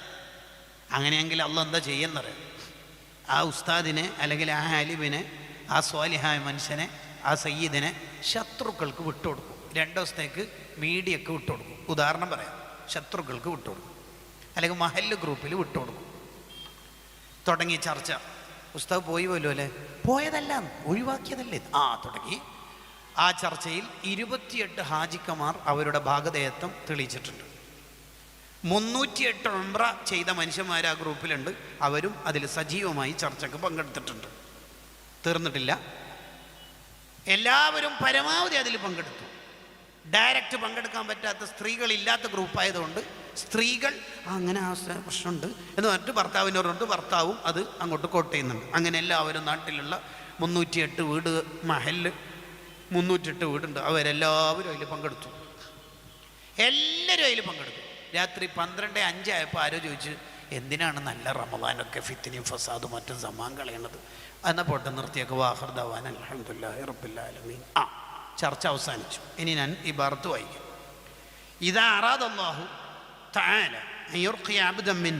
അങ്ങനെയെങ്കിൽ അള്ളാഹ് എന്താ ചെയ്യുന്നറിയാം? ആ ഉസ്താദിനെ അല്ലെങ്കിൽ ആ ആലിമിനെ, ആ സ്വാലിഹായ മനുഷ്യനെ, ആ സയ്യിദിനെ ശത്രുക്കൾക്ക് വിട്ടുകൊടുക്കും. 2 ദിവസത്തേക്ക് മീഡിയക്ക് വിട്ടുകൊടുക്കും. ഉദാഹരണം പറയാം, ശത്രുക്കൾക്ക് വിട്ടുകൊടുക്കും, അല്ലെങ്കിൽ മഹല്ല് ഗ്രൂപ്പിൽ വിട്ടുകൊടുക്കും. തുടങ്ങി ചർച്ച. ഉസ്താദ് പോയി പോലും അല്ലേ? പോയതല്ല, ഒഴിവാക്കിയതല്ലേ? തുടങ്ങി. ആ ചർച്ചയിൽ 28 ഹാജിക്കമാർ അവരുടെ ഭാഗധേയത്വം തെളിയിച്ചിട്ടുണ്ട്. 308 ഉംറ ചെയ്ത മനുഷ്യന്മാർ ആ ഗ്രൂപ്പിലുണ്ട്. അവരും അതിൽ സജീവമായി ചർച്ചയ്ക്ക് പങ്കെടുത്തിട്ടുണ്ട്. തീർന്നിട്ടില്ല, എല്ലാവരും പരമാവധി അതിൽ പങ്കെടുത്തു. ഡയറക്റ്റ് പങ്കെടുക്കാൻ പറ്റാത്ത സ്ത്രീകളില്ലാത്ത ഗ്രൂപ്പായതുകൊണ്ട് സ്ത്രീകൾ അങ്ങനെ ആ പ്രശ്നമുണ്ട് എന്ന് പറഞ്ഞിട്ട് ഭർത്താവിനോടുണ്ട്, ഭർത്താവും അത് അങ്ങോട്ട് കോട്ട് ചെയ്യുന്നുണ്ട്. അങ്ങനെ എല്ലാവരും നാട്ടിലുള്ള 308 വീട്, മഹല്ല് 308 വീടുണ്ട്, അവരെല്ലാവരും അതിൽ പങ്കെടുത്തു. എല്ലാവരും അതിൽ പങ്കെടുത്തു. രാത്രി 12:05 ആയപ്പോൾ ആരോ ചോദിച്ചു, എന്തിനാണ് നല്ല റമദാനൊക്കെ ഫിത്നയും ഫസാദും മറ്റും സമാൻ കളയണത്? എന്നാൽ പോട്ടെ, നിർത്തിയൊക്കെ വാഹിർ ദഅ്വാന അൽഹംദുലില്ലാഹി റബ്ബിൽ ആലമീൻ. ചർച്ച അവസാനിച്ചു. ഇനി ഞാൻ ഇബാറത്ത് വായിക്കാം. ഇദാ അറാദല്ലാഹു തആല അൻ യുർഖിയ അബ്ദൻ മിൻ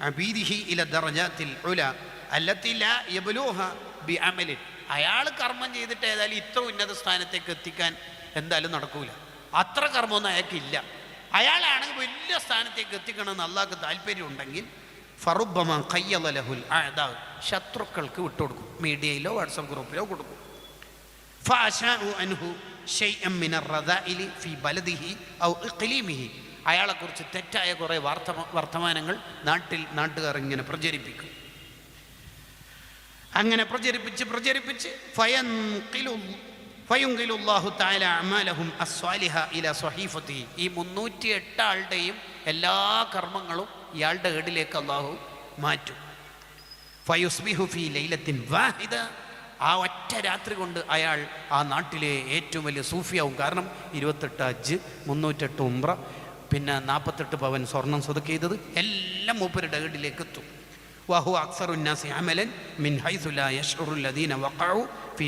അബീദിഹി ഇല ദറജാത്തിൽ ഉലാ അല്ലത്തി ലാ യബ്ലൂഹ ബിഅമലിൻ. അയാൾ കർമ്മം ചെയ്തിട്ട് ഏതായാലും ഇത്ര ഉന്നത സ്ഥാനത്തേക്ക് എത്തിക്കാൻ എന്തായാലും നടക്കൂല. അത്ര കർമ്മമൊന്നും അയാൾക്കില്ല. അയാളാണെങ്കിൽ വലിയ സ്ഥാനത്തേക്ക് എത്തിക്കണമെന്ന് അള്ളാഹ്ക്ക് താല്പര്യം ഉണ്ടെങ്കിൽ ഫറുബ്ബമ ഖയ്യദ ലഹുൽ അഅദാ, ശത്രുക്കൾക്ക് വിട്ടുകൊടുക്കും. മീഡിയയിലോ വാട്സപ്പ് ഗ്രൂപ്പിലോ കൊടുക്കും. ഫഅശാഉ അൻഹു ശൈഅൻ മിനർ റദാഇലി ഫീ ബലദിഹി ഔ ഇഖ്ലീമിഹി. അയാളെക്കുറിച്ച് തെറ്റായ കുറേ വർത്തമാനങ്ങൾ നാട്ടുകാർ ഇങ്ങനെ പ്രചരിപ്പിക്കും. അങ്ങനെ പ്രചരിപ്പിച്ച് ഫയൻഖിലുല്ലാഹു തആല അഅമാലഹും അസ്വാലിഹ ഇലാ സ്വഹീഫത്തിഹി. ഈ 308 ആളുടെയും എല്ലാ കർമ്മങ്ങളും ഇയാളുടെ ഏടിലേക്ക് അള്ളാഹു മാറ്റും. ഫയുസ്ബിഹു ഫീ ലൈലത്തിൻ വാഹിദ, ആ ഒറ്റ രാത്രി കൊണ്ട് അയാൾ ആ നാട്ടിലെ ഏറ്റവും വലിയ സൂഫിയാവും. കാരണം 28 ഹജ്ജ്, 308 ഉംറ, പിന്നെ 48 പവൻ സ്വർണം സ്വതക്ക് ചെയ്തത് എല്ലാം മൂപ്പരുടെ വീട്ടിലേക്ക് എത്തും. വഹു അക്സറുന്നാസി അമലൻ മിൻ ഹൈസു ലാ യശ്ഉറു ലദീന വഖഉ ഫീ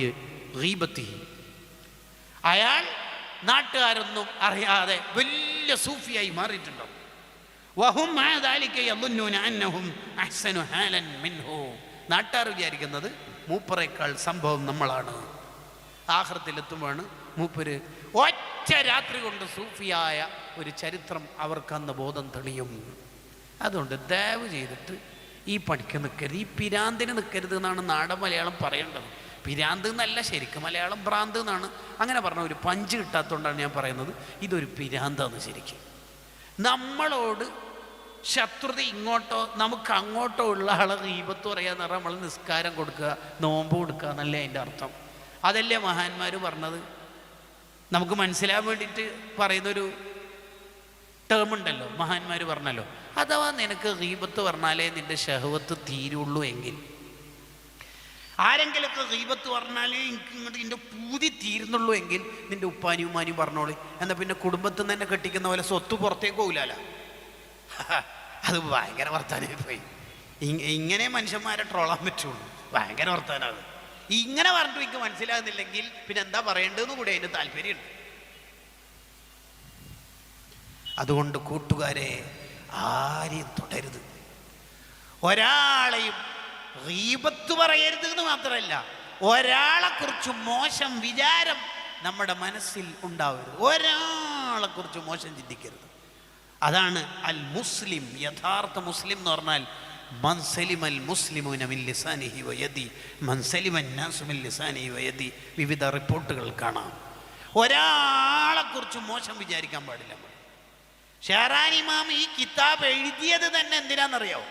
ഗീബത്തിഹി. അയാൾ നാട്ടുകാരൊന്നും അറിയാതെ വലിയ സൂഫിയായി മാറിയിട്ടുണ്ടാവും. വഹും മഅ ദാലിക യظنون അന്നഹും അഹ്സനു ഹാലൻ മിൻഹു. നാട്ടുകാർ വിചാരിക്കുന്നത് മൂപ്പറേക്കാൾ സംഭവം നമ്മളാണ്. ആഖിറത്തിലെത്തുമ്പോഴാണ് മൂപ്പര് ഒറ്റ രാത്രി കൊണ്ട് സൂഫിയായ ഒരു ചരിത്രം അവർക്കന്ന് ബോധം തെളിയും. അതുകൊണ്ട് ദയവ് ചെയ്തിട്ട് ഈ പണിക്ക് നിൽക്കരുത്, ഈ പിരാന്തിന് നിൽക്കരുത് എന്നാണ് നാടൻ മലയാളം പറയേണ്ടത്. പിരാന്ത് എന്നല്ല, ശരിക്കും മലയാളം ഭ്രാന്ത് എന്നാണ്. അങ്ങനെ പറഞ്ഞ ഒരു പഞ്ച് കിട്ടാത്തതുകൊണ്ടാണ് ഞാൻ പറയുന്നത് ഇതൊരു പിരാന്താണ്. ശരിക്കും നമ്മളോട് ശത്രുത ഇങ്ങോട്ടോ നമുക്ക് അങ്ങോട്ടോ ഉള്ള ആളെ ഗീബത്ത് പറയാന്ന് പറഞ്ഞാൽ നമ്മൾ നിസ്കാരം കൊടുക്കുക, നോമ്പ് കൊടുക്കുക എന്നല്ലേ അതിൻ്റെ അർത്ഥം. അതല്ലേ മഹാന്മാർ പറഞ്ഞത്. നമുക്ക് മനസ്സിലാൻ വേണ്ടിയിട്ട് പറയുന്നൊരു ടേം ഉണ്ടല്ലോ, മഹാന്മാർ പറഞ്ഞല്ലോ. അഥവാ നിനക്ക് ഗീബത്ത് പറഞ്ഞാലേ നിൻ്റെ ഷഹവത്ത് തീരുള്ളൂ എങ്കിൽ, ആരെങ്കിലുമൊക്കെ ഗീബത്ത് പറഞ്ഞാലേ എനിക്ക് ഇങ്ങോട്ട് ഇതിൻ്റെ പൂതി തീരുന്നുള്ളൂ എങ്കിൽ നിൻ്റെ ഉപ്പാനിയും ഉമ്മാനിയും പറഞ്ഞോളി. എന്നാൽ പിന്നെ കുടുംബത്തിൽ നിന്ന് തന്നെ കെട്ടിക്കുന്ന പോലെ സ്വത്ത് പുറത്തേക്ക് പോകില്ല. അത് ഭയങ്കര വർത്താനായി പോയി. ഇങ്ങനെ മനുഷ്യന്മാരെ ട്രോളാൻ പറ്റുള്ളൂ. ഭയങ്കര വർത്താനാണ്. ഇങ്ങനെ പറഞ്ഞിട്ട് എനിക്ക് മനസ്സിലാകുന്നില്ലെങ്കിൽ പിന്നെ എന്താ പറയേണ്ടതെന്ന് കൂടെ അതിന് താല്പര്യമുണ്ട്. അതുകൊണ്ട് കൂട്ടുകാരെ, ആരെയും തുടരുത്, ഒരാളെയും ഗീബത്ത് പറയരുത് എന്ന് മാത്രമല്ല ഒരാളെക്കുറിച്ച് മോശം വിചാരം നമ്മുടെ മനസ്സിൽ ഉണ്ടാവരുത്. ഒരാളെക്കുറിച്ച് മോശം ചിന്തിക്കരുത്. അതാണ് അൽ മുസ്ലിം. യഥാർത്ഥ മുസ്ലിം എന്ന് പറഞ്ഞാൽ മൻ സലിമൽ മുസ്ലിമൂന മിൻ ലിസാനിഹി വയദി മൻ സലിമൻ നാസു മിൻ ലിസാനിഹി വയദി. വിവിധ റിപ്പോർട്ടുകൾ കാണാം. ഒരാളെക്കുറിച്ച് മോശം വിചാരിക്കാൻ പാടില്ല. ഷെഹറാനി ഇമാം ഈ കിതാബ് എഴുതിയത് തന്നെ എന്തിനാണെന്നറിയാവോ?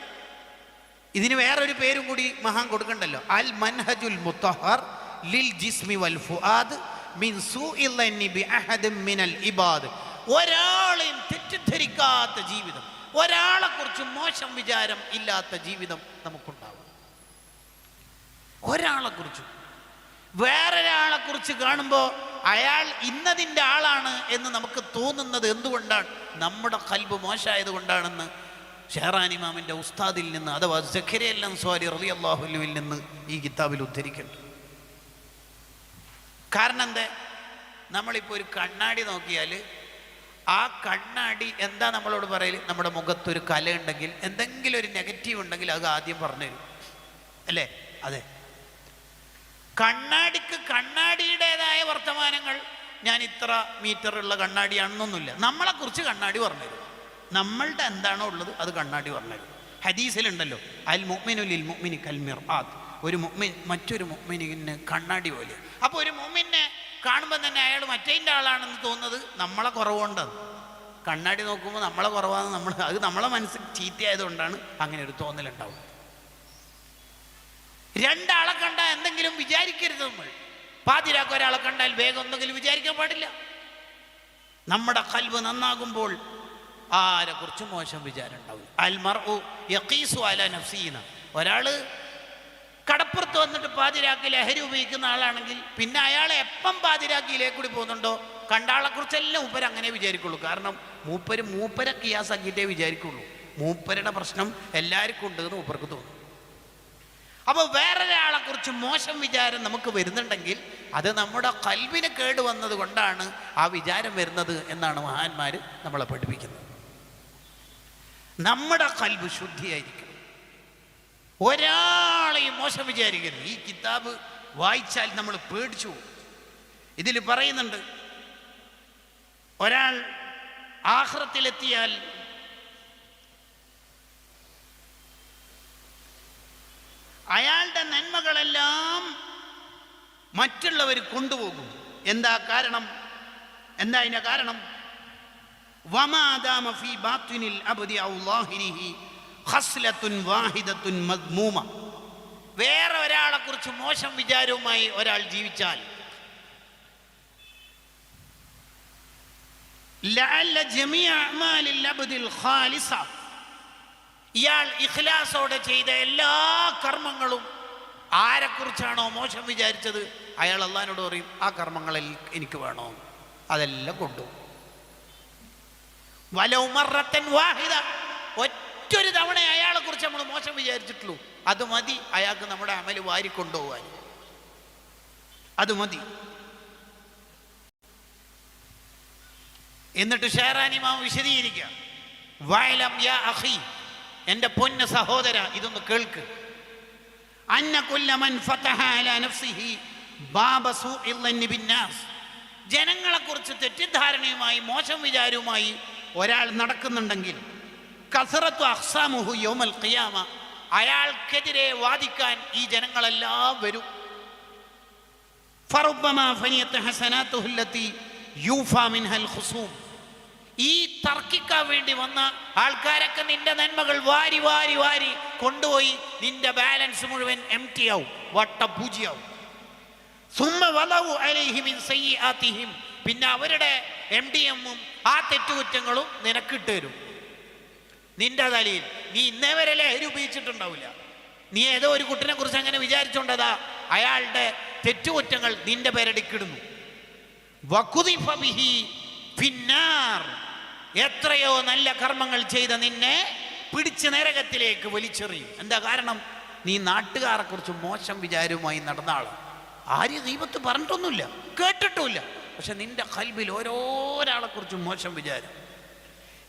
ഇതിന് വേറൊരു പേരും കൂടി മഹാൻ കൊടുക്കണ്ടല്ലോ, അൽ മൻഹജുൽ മുത്തഹർ ലിൽ ജിസ്മി വൽ ഫുആദ് മിൻ സൂഇ ളന്നി ബി അഹദിൻ മിനൽ ഇബാദ്. ഒരാളെയും തെറ്റിദ്ധരിക്കാത്ത ജീവിതം, ഒരാളെക്കുറിച്ച് മോശം വിചാരം ഇല്ലാത്ത ജീവിതം നമുക്കുണ്ടാവും. ഒരാളെക്കുറിച്ചും വേറൊരാളെക്കുറിച്ച് കാണുമ്പോൾ അയാൾ ഇന്നതിൻ്റെ ആളാണ് എന്ന് നമുക്ക് തോന്നുന്നത് എന്തുകൊണ്ടാണ്? നമ്മുടെ ഖൽബ് മോശമായത് കൊണ്ടാണെന്ന് ഷെഹറാനി ഇമാമിൻ്റെ ഉസ്താദിൽ നിന്ന്, അഥവാ സഖരിയ അൽ അൻസ്വാരി റളിയല്ലാഹു അൻഹുവിൽ നിന്ന് ഈ കിതാബിൽ ഉദ്ധരിക്കുന്നുണ്ട്. കാരണം എന്താ? നമ്മളിപ്പോൾ ഒരു കണ്ണാടി നോക്കിയാൽ ആ കണ്ണാടി എന്താ നമ്മളോട് പറയൽ? നമ്മുടെ മുഖത്തൊരു കലയുണ്ടെങ്കിൽ, എന്തെങ്കിലും ഒരു നെഗറ്റീവ് ഉണ്ടെങ്കിൽ അത് ആദ്യം പറഞ്ഞു തരും, അല്ലേ? അതെ, കണ്ണാടിക്ക് കണ്ണാടിയുടേതായ വർത്തമാനങ്ങൾ, ഞാൻ ഇത്ര മീറ്ററുള്ള കണ്ണാടിയാണെന്നൊന്നുമില്ല. നമ്മളെക്കുറിച്ച് കണ്ണാടി പറഞ്ഞുതരും. നമ്മളുടെ എന്താണോ ഉള്ളത് അത് കണ്ണാടി പറഞ്ഞുതരും. ഹദീസിലുണ്ടല്ലോ, അൽ മുഅ്മിനു ലിൽ മുഅ്മിനി കൽ മിർആത്ത്. ഒരു മുഅ്മിൻ മറ്റൊരു മുഅ്മിനിന് കണ്ണാടി പോലെ. അപ്പോൾ ഒരു മുഅ്മിനെ കാണുമ്പോൾ തന്നെ അയാൾ മറ്റേതിൻ്റെ ആളാണെന്ന് തോന്നുന്നത് നമ്മളെ കുറവുകൊണ്ടാണ്. കണ്ണാടി നോക്കുമ്പോൾ നമ്മളെ കുറവാണെന്ന് അത് നമ്മളെ മനസ്സിൽ ചീത്തയായതുകൊണ്ടാണ് അങ്ങനെ ഒരു തോന്നലുണ്ടാവും. രണ്ടാളെ കണ്ടാൽ എന്തെങ്കിലും വിചാരിക്കരുത്. നമ്മൾ പാതിരാക്ക് ഒരാളെ കണ്ടാൽ വേഗം എന്തെങ്കിലും വിചാരിക്കാൻ പാടില്ല. നമ്മുടെ ഖൽബ് നന്നാകുമ്പോൾ ആരെക്കുറിച്ച് മോശം വിചാരം ഉണ്ടാവും. അൽ മർഉ യഖീസു അലാ നഫ്സിഹിന. ഒരാൾ കടപ്പുറത്ത് വന്നിട്ട് പാതിരാക്കി ലഹരി ഉപയോഗിക്കുന്ന ആളാണെങ്കിൽ പിന്നെ അയാളെ എപ്പം പാതിരാക്കിയിലേക്ക് കൂടി പോകുന്നുണ്ടോ കണ്ട ആളെക്കുറിച്ചെല്ലാം മൂപ്പര് അങ്ങനെ വിചാരിക്കുള്ളൂ. കാരണം മൂപ്പരെ കിയാസാക്കിയിട്ടേ വിചാരിക്കുള്ളൂ. മൂപ്പരുടെ പ്രശ്നം എല്ലാവർക്കും ഉണ്ട് എന്ന് മൂപ്പർക്ക് തോന്നും. അപ്പോൾ വേറൊരാളെക്കുറിച്ച് മോശം വിചാരം നമുക്ക് വരുന്നുണ്ടെങ്കിൽ അത് നമ്മുടെ ഖൽബിന് കേട് വന്നത് കൊണ്ടാണ് ആ വിചാരം വരുന്നത് എന്നാണ് മഹാന്മാർ നമ്മളെ പഠിപ്പിക്കുന്നത്. നമ്മുടെ ഖൽബ് ശുദ്ധിയായിരിക്കും. ഒരാളെയും മോശം വിചാരിക്കരുത്. ഈ കിതാബ് വായിച്ചാൽ നമ്മൾ പേടിച്ചു പോകും. ഇതിൽ പറയുന്നുണ്ട്, ഒരാൾ ആഖിറത്തിലെത്തിയാൽ അയാളുടെ നന്മകളെല്ലാം മറ്റുള്ളവർ കൊണ്ടുപോകും. എന്താ കാരണം? എന്താ അതിൻ്റെ കാരണം? വമാ ദാമ ഫീ ബാത്തിനിൽ അബ്ദി ഔ ളാഹിരിഹി ഖസ്ലത്തുൻ വാഹിദത്തുൻ മദ്മൂമ. വേറെ ഒരാളെക്കുറിച്ച് മോശം വിചാരവുമായി ഒരാൾ ജീവിച്ചാൽ ലഅല്ല ജമീഅ അഅ്മാലിൽ അബ്ദിൽ ഖാലിസ ഇയാൾ ഇഖ്ലാസോടെ ചെയ്ത എല്ലാ കർമ്മങ്ങളും ആരെക്കുറിച്ചാണോ മോശം വിചാരിച്ചത് അയാൾ അള്ളാഹിനോട് പറയും ആ കർമ്മങ്ങളിൽ എനിക്ക് വേണോ, അതെല്ലാം കൊണ്ടുപോകും. വലൗ മറത്തൻ വാഹിദ, ഒറ്റൊരു തവണ അയാളെ കുറിച്ച് നമ്മൾ മോശം വിചാരിച്ചിട്ടുള്ളൂ, അത് മതി അയാൾക്ക് നമ്മുടെ അമല് വാരിക്കൊണ്ടുപോകാൻ, അത് മതി. എന്നിട്ട് ഷഹറാനി ഇമാം വിശദീകരിക്കുക, വഅലം യാ അഖി, എൻ്റെ പൊന്ന സഹോദര ഇതൊന്ന് കേൾക്ക്, അന്ന കുല്ല മൻ ഫതഹ അലാ നഫ്സിഹി ബാബ സൂഇൽ ളന്നി ബിന്നാസ്, ജനങ്ങളെക്കുറിച്ച് തെറ്റിദ്ധാരണയുമായി മോശം വിചാരവുമായി ഒരാൾ നടക്കുന്നുണ്ടെങ്കിൽ കസറത്തു അഖ്സാമുഹു യൗമൽ ഖിയാമ, അയാൾക്കെതിരെ വാദിക്കാൻ ഈ ജനങ്ങളെല്ലാം വരും. ഫറുബ്ബമാ ഫനിയത്ത് ഹസനാതുഹു അല്ലതി യൂഫാ മിൻഹൽ ഖുസൂം, ഈ തർക്കിക്കാൻ വേണ്ടി വന്ന ആൾക്കാരൊക്കെ നിന്റെ നന്മകൾ വാരി വാരി വാരി കൊണ്ടുപോയി നിന്റെ ബാലൻസ് മുഴുവൻ എംപ്റ്റി ആവും, വട്ടപൂജ്യാവും. സുമ്മ വലഉ അലൈഹി മിൻ സയ്യിആതിഹിം, പിന്നെ അവരുടെ MDMഉം ആ തെറ്റുകുറ്റങ്ങളും നിനക്കിട്ട് തരും നിന്റെ തലയിൽ. നീ ഇന്നേ വരെ ലഹരി ഉപയോഗിച്ചിട്ടുണ്ടാവില്ല, നീ ഏതോ ഒരു കുട്ടിനെ കുറിച്ച് അങ്ങനെ വിചാരിച്ചോണ്ടതാ അയാളുടെ തെറ്റുകുറ്റങ്ങൾ നിന്റെ പേരടിക്കിടുന്നു. വഖുദിഫ ബിഹി ഫിന്നാർ, എത്രയോ നല്ല കർമ്മങ്ങൾ ചെയ്ത നിന്നെ പിടിച്ച് നരകത്തിലേക്ക് വലിച്ചെറിയും. എന്താ കാരണം? നീ നാട്ടുകാരെ കുറിച്ച് മോശം വിചാരവുമായി നടന്ന ആളാണ്. ആര് ഗീബത്ത് പറഞ്ഞിട്ടൊന്നുമില്ല, കേട്ടിട്ടുമില്ല, പക്ഷെ നിന്റെ ഖൽബിൽ ഓരോരാളെ കുറിച്ചും മോശം വിചാരം.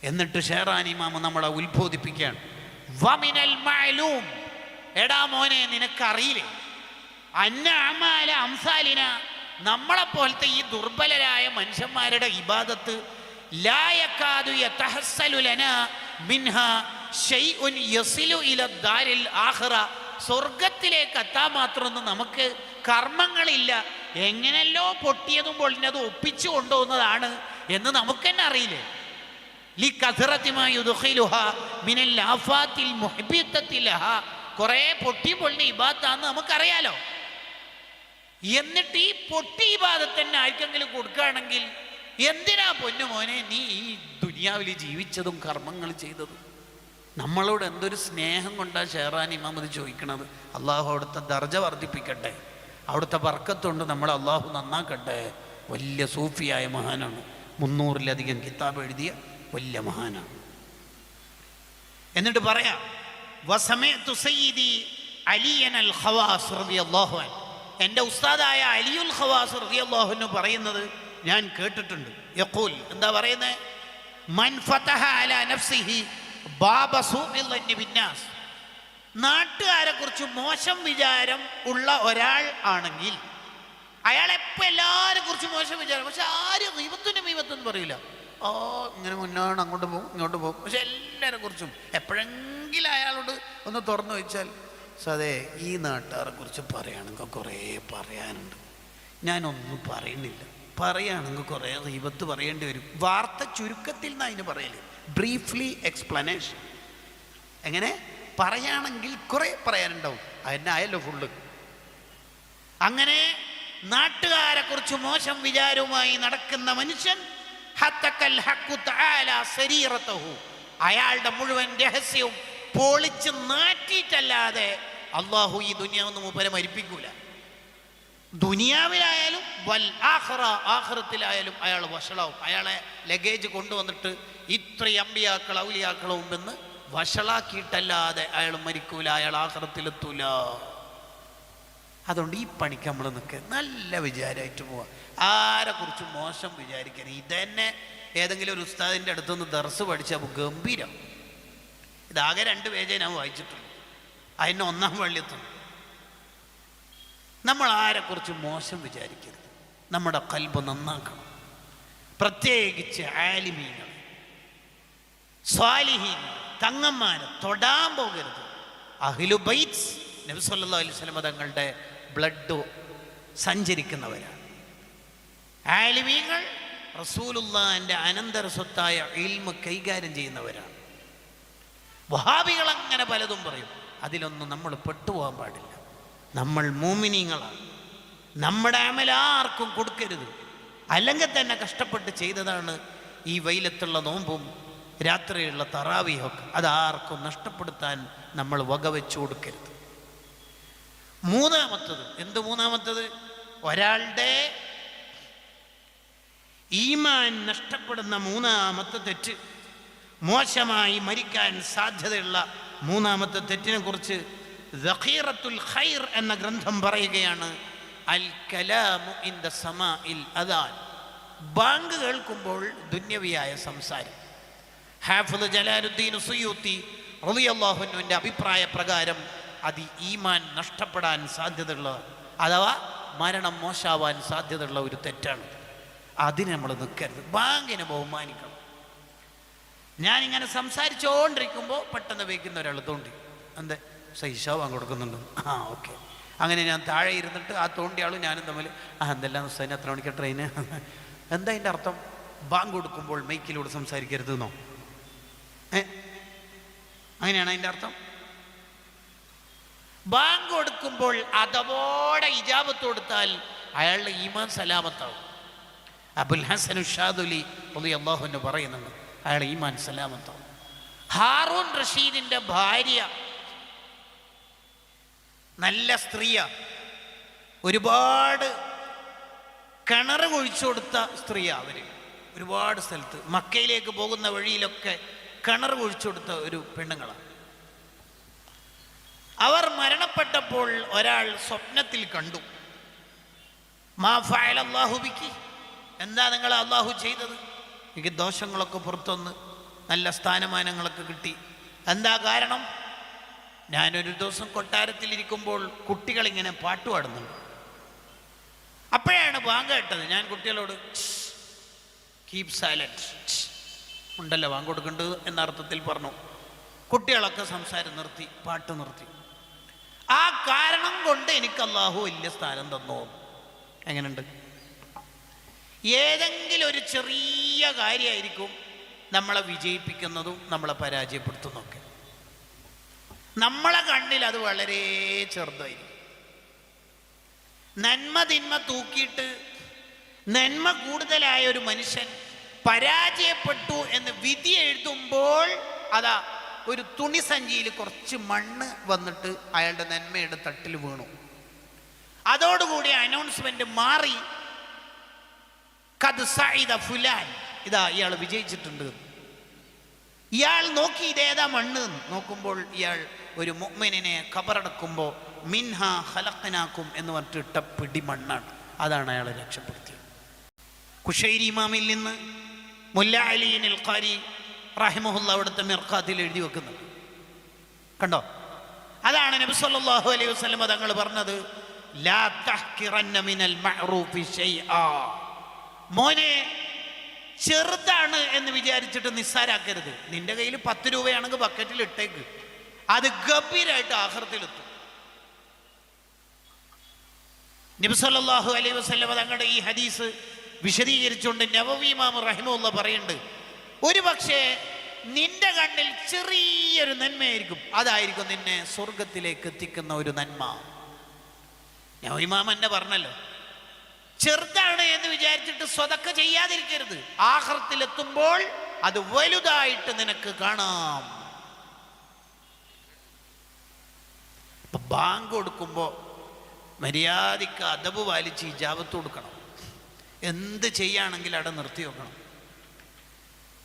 എന്നിട്ട് ഷഹറാനി ഇമാം നമ്മളെ ഉത്ബോധിപ്പിക്കുകയാണ്, വമിനൽ മഅലൂം, എടാ മോനെ നിനക്കറിയില്ലേ, അന്ന അമാല അംസാലിന, നമ്മളെപ്പോലത്തെ ഈ ദുർബലരായ മനുഷ്യന്മാരുടെ ഇബാദത്ത് ലാ യകാദു യതഹസ്സലു ലനാ മിൻഹാ ശൈഉൻ യസിലു ഇല ദാരിൽ ആഖിറ, സ്വർഗത്തിലേക്ക് എത്താൻ മാത്രമൊന്നും നമുക്ക് കർമ്മങ്ങളില്ല, എങ്ങനെയല്ലോ പൊട്ടിയതും പൊളിഞ്ഞതും ഒപ്പിച്ചു കൊണ്ടുപോകുന്നതാണ് എന്ന് നമുക്ക് തന്നെ അറിയില്ലേ. ലി കഥറത്തിമാ യുദ്ഖിലുഹാ മിനൽ ആഫാത്തിൽ മുഹ്ബിത്തത്തി ലഹാ, കുറേ പൊട്ടി പൊളിഞ്ഞ ഇബാദത്താന്ന് നമുക്കറിയാലോ. എന്നിട്ട് ഈ പൊട്ടി ഇബാദത്ത് തന്നെ ആർക്കെങ്കിലും കൊടുക്കുകയാണെങ്കിൽ എന്തിനാ പൊന്നുമോനെ നീ ഈ ദുനിയാവിൽ ജീവിച്ചതും കർമ്മങ്ങൾ ചെയ്തതും? നമ്മളോട് എന്തൊരു സ്നേഹം കൊണ്ടാണ് ഷഹറാനി ഇമാം ഇത് ചോദിക്കണത്. അള്ളാഹു അവിടുത്തെ ദർജ വർദ്ധിപ്പിക്കട്ടെ, അവിടുത്തെ ബർക്കത്തുകൊണ്ട് നമ്മളെ അള്ളാഹു നന്നാക്കട്ടെ. വലിയ സൂഫിയായ മഹാനാണ്, 300-ലധികം കിതാബ് എഴുതിയ വലിയ മഹാനാണ്. എന്നിട്ട് പറയാം, വസമഅതു സയ്യിദി അലിയൻ അൽ ഖവാസ് റളിയല്ലാഹു അൻഹു, എൻ്റെ ഉസ്താദായ അലിയുൽ ഖവാസ് റളിയല്ലാഹു അൻഹു പറയുന്നത് ഞാൻ കേട്ടിട്ടുണ്ട്. യഖൂൽ, എന്താ പറയുന്നത്? മൻ ഫതഹ അലാ നഫ്സിഹി ബാബ സൂഇൽ ളന്നി ബിന്നാസ്, നാട്ടുകാരെ കുറിച്ച് മോശം വിചാരം ഉള്ള ഒരാൾ ആണെങ്കിൽ അയാൾ എപ്പോൾ എല്ലാവരെ കുറിച്ച് മോശം വിചാരം, പക്ഷെ ആരും ഗീബത്തും പറയില്ല. ഇങ്ങനെ മുന്നോട്ട് അങ്ങോട്ട് പോകും ഇങ്ങോട്ട് പോകും, പക്ഷെ എല്ലാവരെ കുറിച്ചും എപ്പോഴെങ്കിലും അയാളോട് ഒന്ന് തുറന്നു വെച്ചാൽ, സതേ ഈ നാട്ടുകാരെ കുറിച്ച് പറയുകയാണെങ്കിൽ കുറേ പറയാനുണ്ട്, ഞാനൊന്നും പറയുന്നില്ല, പറയുകയാണെങ്കിൽ കുറേ ഗീബത്ത് പറയേണ്ടി വരും. വാർത്ത ചുരുക്കത്തിൽ നിന്ന് അതിന് പറയല്, ബ്രീഫ്ലി എക്സ്പ്ലനേഷൻ. എങ്ങനെ പറയുകയാണെങ്കിൽ കുറേ പറയാനുണ്ടാവും, അതിനെ ആയല്ലോ ഫുള്ള്. അങ്ങനെ നാട്ടുകാരെ കുറിച്ച് മോശം വിചാരവുമായി നടക്കുന്ന മനുഷ്യൻ അയാളുടെ മുഴുവൻ രഹസ്യവും പൊളിച്ച് നാറ്റിയിട്ടല്ലാതെ അള്ളാഹു ഈ ദുനിയാവൊന്നും മൂപ്പരെ മരിപ്പിക്കൂല. ദുനിയാവിലായാലും വൽ ആഖിറ, ആഖിറത്തിലായാലും അയാൾ വഷളാവും. അയാളെ ലഗേജ് കൊണ്ടുവന്നിട്ട് ഇത്രയും അമ്പിയാക്കൾ ഔലിയാക്കളും മുമ്പെന്ന് വഷളാക്കിയിട്ടല്ലാതെ അയാൾ മരിക്കൂല, അയാൾ ആഖിറത്തിലെത്തൂല. അതുകൊണ്ട് ഈ പണിക്ക് നമ്മൾ നിൽക്കുക, നല്ല വിചാരമായിട്ട് പോവാം, ആരെ കുറിച്ച് മോശം വിചാരിക്കാൻ. ഇതന്നെ ഏതെങ്കിലും ഒരു ഉസ്താദിൻ്റെ അടുത്തുനിന്ന് ദർസ് പഠിച്ചപ്പോൾ ഗംഭീരം. ഇതാകെ 2 പേജേ ഞാൻ വായിച്ചിട്ടുള്ളൂ, അതിന് 1-ാം വള്ളിയെത്തുന്നു. നമ്മൾ ആരെക്കുറിച്ച് മോശം വിചാരിക്കരുത്, നമ്മുടെ ഖൽബ് നന്നാക്കണം. പ്രത്യേകിച്ച് ആലിമീങ്ങൾ, സ്വാലിഹീങ്ങൾ, തങ്ങന്മാരെ തൊടാൻ പോകരുത്. അഹ്ലു ബൈത്ത് നബി സല്ലല്ലാഹു അലൈഹി വസല്ലം തങ്ങളുടെ ബ്ലഡ് സഞ്ചരിക്കുന്നവരാണ്. ആലിമീങ്ങൾ റസൂലുള്ളാഹിന്റെ അനന്തര സ്വത്തായ ഇൽമ് കൈകാര്യം ചെയ്യുന്നവരാണ്. വഹാബികൾ അങ്ങനെ പലതും പറയും, അതിലൊന്നും നമ്മൾ പെട്ടുപോകാൻ പാടില്ല. നമ്മൾ മുഅ്മിനീങ്ങളാണ്, നമ്മുടെ അമൽ ആർക്കും കൊടുക്കരുത്. അല്ലെങ്കിൽ തന്നെ കഷ്ടപ്പെട്ട് ചെയ്തതാണ് ഈ വെയിലത്തുള്ള നോമ്പും രാത്രിയുള്ള തറാവിയൊക്കെ അതാർക്കും നഷ്ടപ്പെടുത്താൻ നമ്മൾ വകവെച്ചു കൊടുക്കരുത്. മൂന്നാമത്തത് എന്ത്? മൂന്നാമത്തത് ഒരാളുടെ ഈമാൻ നഷ്ടപ്പെടുന്ന മൂന്നാമത്തെ തെറ്റ്, മോശമായി മരിക്കാൻ സാധ്യതയുള്ള മൂന്നാമത്തെ തെറ്റിനെ കുറിച്ച് ദഖീറത്തുൽ ഖൈർ എന്ന ഗ്രന്ഥം പറയുകയാണ്, അൽ കലാമു ഇൻദ സമാഇൽ അദാൻ. ബാങ്ക് കേൾക്കുമ്പോൾ ദുന്യവിയായ സംസാരം. ഹാഫിദ് ജലാലുദ്ദീൻ സുയൂത്തി റളിയല്ലാഹു അൻഹുവിൻ്റെ അഭിപ്രായ പ്രകാരം അത് ഈമാൻ നഷ്ടപ്പെടാൻ സാധ്യതയുള്ള, അഥവാ മരണം മോശാവാൻ സാധ്യതയുള്ള ഒരു തെറ്റാണ്. അതിന് നമ്മൾ നിൽക്കരുത്. ബാങ്കിനെ ബഹുമാനിക്കണം. ഞാനിങ്ങനെ സംസാരിച്ചുകൊണ്ടിരിക്കുമ്പോൾ പെട്ടെന്ന് വയ്ക്കുന്ന ഒരാൾ തോണ്ടി, എന്താ സൈഷ ബാങ്ക് കൊടുക്കുന്നുണ്ട്, ആ ഓക്കെ. അങ്ങനെ ഞാൻ താഴെ ഇരുന്നിട്ട് ആ തോണ്ടിയാളും ഞാനും തമ്മിൽ എന്തെല്ലാം ഹുസൈൻ എത്ര മണിക്ക് ട്രെയിന്, എന്താ അതിൻ്റെ അർത്ഥം? ബാങ്ക് കൊടുക്കുമ്പോൾ മൈക്കിലൂടെ സംസാരിക്കരുതെന്നോ? അങ്ങനെയാണ് അതിൻ്റെ അർത്ഥം? ബാങ്ക് കൊടുക്കുമ്പോൾ അതവോടെ ഇജാബത്ത് കൊടുത്താൽ അയാളുടെ ഈമാൻ സലാമത്താവും. അബുൽ ഹസൻ ഉഷാദുലി റളിയല്ലാഹു അൻഹു പറയുന്നുണ്ട്, അയാളുടെ ഈമാൻ സലാമത്താവും. ഹാറൂൻ റഷീദിൻ്റെ ഭാര്യ നല്ല സ്ത്രീയ, ഒരുപാട് കിണർ കുഴിച്ചു കൊടുത്ത സ്ത്രീയാണ്. അവർ ഒരുപാട് സ്ഥലത്ത് മക്കയിലേക്ക് പോകുന്ന വഴിയിലൊക്കെ കിണർ കുഴിച്ചു കൊടുത്ത ഒരു പെണ്ണുങ്ങളാണ്. അവർ മരണപ്പെട്ടപ്പോൾ ഒരാൾ സ്വപ്നത്തിൽ കണ്ടു, മാ ഫഅല അല്ലാഹു ബിക്കി, എന്താ നിങ്ങൾ അള്ളാഹു ചെയ്തത്? എനിക്ക് ദോഷങ്ങളൊക്കെ പുറത്തുനിന്ന് നല്ല സ്ഥാനമാനങ്ങളൊക്കെ കിട്ടി, എന്താ കാരണം? ഞാനൊരു ദിവസം കൊട്ടാരത്തിലിരിക്കുമ്പോൾ കുട്ടികളിങ്ങനെ പാട്ട് പാടുന്നുണ്ട്. അപ്പോഴാണ് ബാങ്ക് കേട്ടത്. ഞാൻ കുട്ടികളോട് കീപ് സൈലന്റ്, ഉണ്ടല്ലോ ബാങ്ക് കൊടുക്കേണ്ടത് എന്ന അർത്ഥത്തിൽ പറഞ്ഞു. കുട്ടികളൊക്കെ സംസാരം നിർത്തി, പാട്ട് നിർത്തി. ആ കാരണം കൊണ്ട് എനിക്ക് അള്ളാഹു വലിയ സ്ഥാനം തന്നോ? എങ്ങനെയുണ്ട്? ഏതെങ്കിലും ഒരു ചെറിയ കാര്യമായിരിക്കും നമ്മളെ വിജയിപ്പിക്കുന്നതും നമ്മളെ പരാജയപ്പെടുത്തുന്നതൊക്കെ. നമ്മളെ കണ്ണിൽ അത് വളരെ ചെറുതായിരിക്കും. നന്മ തിന്മ തൂക്കിയിട്ട് നന്മ കൂടുതലായ ഒരു മനുഷ്യൻ പരാജയപ്പെട്ടു എന്ന് വിധി എഴുതുമ്പോൾ അതാ ഒരു തുണി സഞ്ചിയിൽ കുറച്ച് മണ്ണ് വന്നിട്ട് അയാളുടെ നന്മയുടെ തട്ടിൽ വീണു. അതോടുകൂടി അനൗൺസ്മെന്റ് മാറി, ഖദ് സഇദ ഫുലാൻ, ഇതാ ഇയാൾ വിജയിച്ചിട്ടുണ്ട്. ഇയാൾ നോക്കി ഇതേതാ മണ്ണ് നോക്കുമ്പോൾ ഇയാൾ ഒരു മുഅ്മിനിനെ ഖബറടക്കുമ്പോൾ മിൻഹ ഖലഖനാകും എന്ന് പറഞ്ഞിട്ട് പിടി മണ്ണാണ്. അതാണ് അയാളെ രക്ഷപ്പെടുത്തിയത്. കുശൈരി ഇമാമിൽ നിന്ന് മുല്ല അലി അൽ ഖാരി റഹിമഹുല്ലാ അവിടുത്തെ മിർഖാത്തിൽ എഴുതി വെക്കുന്നത് കണ്ടോ? അതാണ് നബി സല്ലല്ലാഹു അലൈഹി വസല്ലം തങ്ങൾ പറഞ്ഞത്, ലാ തഹ്കിറന്ന മിനൽ മഅറൂഫി ശൈആ. മോനെ, ചെറുതാണ് എന്ന് വിചാരിച്ചിട്ട് നിസ്സാരാക്കരുത്. നിന്റെ കയ്യിൽ 10 രൂപയാണെങ്കിൽ ബക്കറ്റിൽ ഇട്ടേക്ക്, അത് ഗംഭീരമായിട്ട് ആഖിറത്തിലെത്തും. നബി സല്ലല്ലാഹു അലൈഹി വസല്ലം തങ്ങളുടെ ഈ ഹദീസ് വിശദീകരിച്ചുകൊണ്ട് നവവി ഇമാം റഹിമഹുല്ലാ പറയുന്നുണ്ട്, ഒരു പക്ഷേ നിന്റെ കണ്ണിൽ ചെറിയൊരു നന്മയായിരിക്കും, അതായിരിക്കും നിന്നെ സ്വർഗത്തിലേക്ക് എത്തിക്കുന്ന ഒരു നന്മ. നവവി ഇമാം എന്നെ പറഞ്ഞല്ലോ, ചെറുതാണ് എന്ന് വിചാരിച്ചിട്ട് സ്വതക്ക ചെയ്യാതിരിക്കരുത്. ആഖിറത്തിലെത്തുമ്പോൾ അത് വലുതായിട്ട് നിനക്ക് കാണാം. ബാങ്ക് കൊടുക്കുമ്പോൾ മര്യാദയ്ക്ക് അദബ് പാലിച്ച് ഇജാബത്ത് കൊടുക്കണം. എന്ത് ചെയ്യുകയാണെങ്കിലും അവിടെ നിർത്തി വെക്കണം.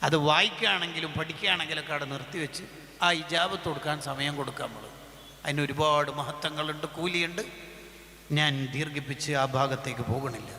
അത് വായിക്കുകയാണെങ്കിലും പഠിക്കുകയാണെങ്കിലൊക്കെ അവിടെ നിർത്തിവെച്ച് ആ ഇജാബത്ത് കൊടുക്കാൻ സമയം കൊടുക്കുക. നമ്മൾ അതിന് ഒരുപാട് മഹത്വങ്ങളുണ്ട്, കൂലിയുണ്ട്. ഞാൻ ദീർഘിപ്പിച്ച് ആ ഭാഗത്തേക്ക് പോകണില്ല.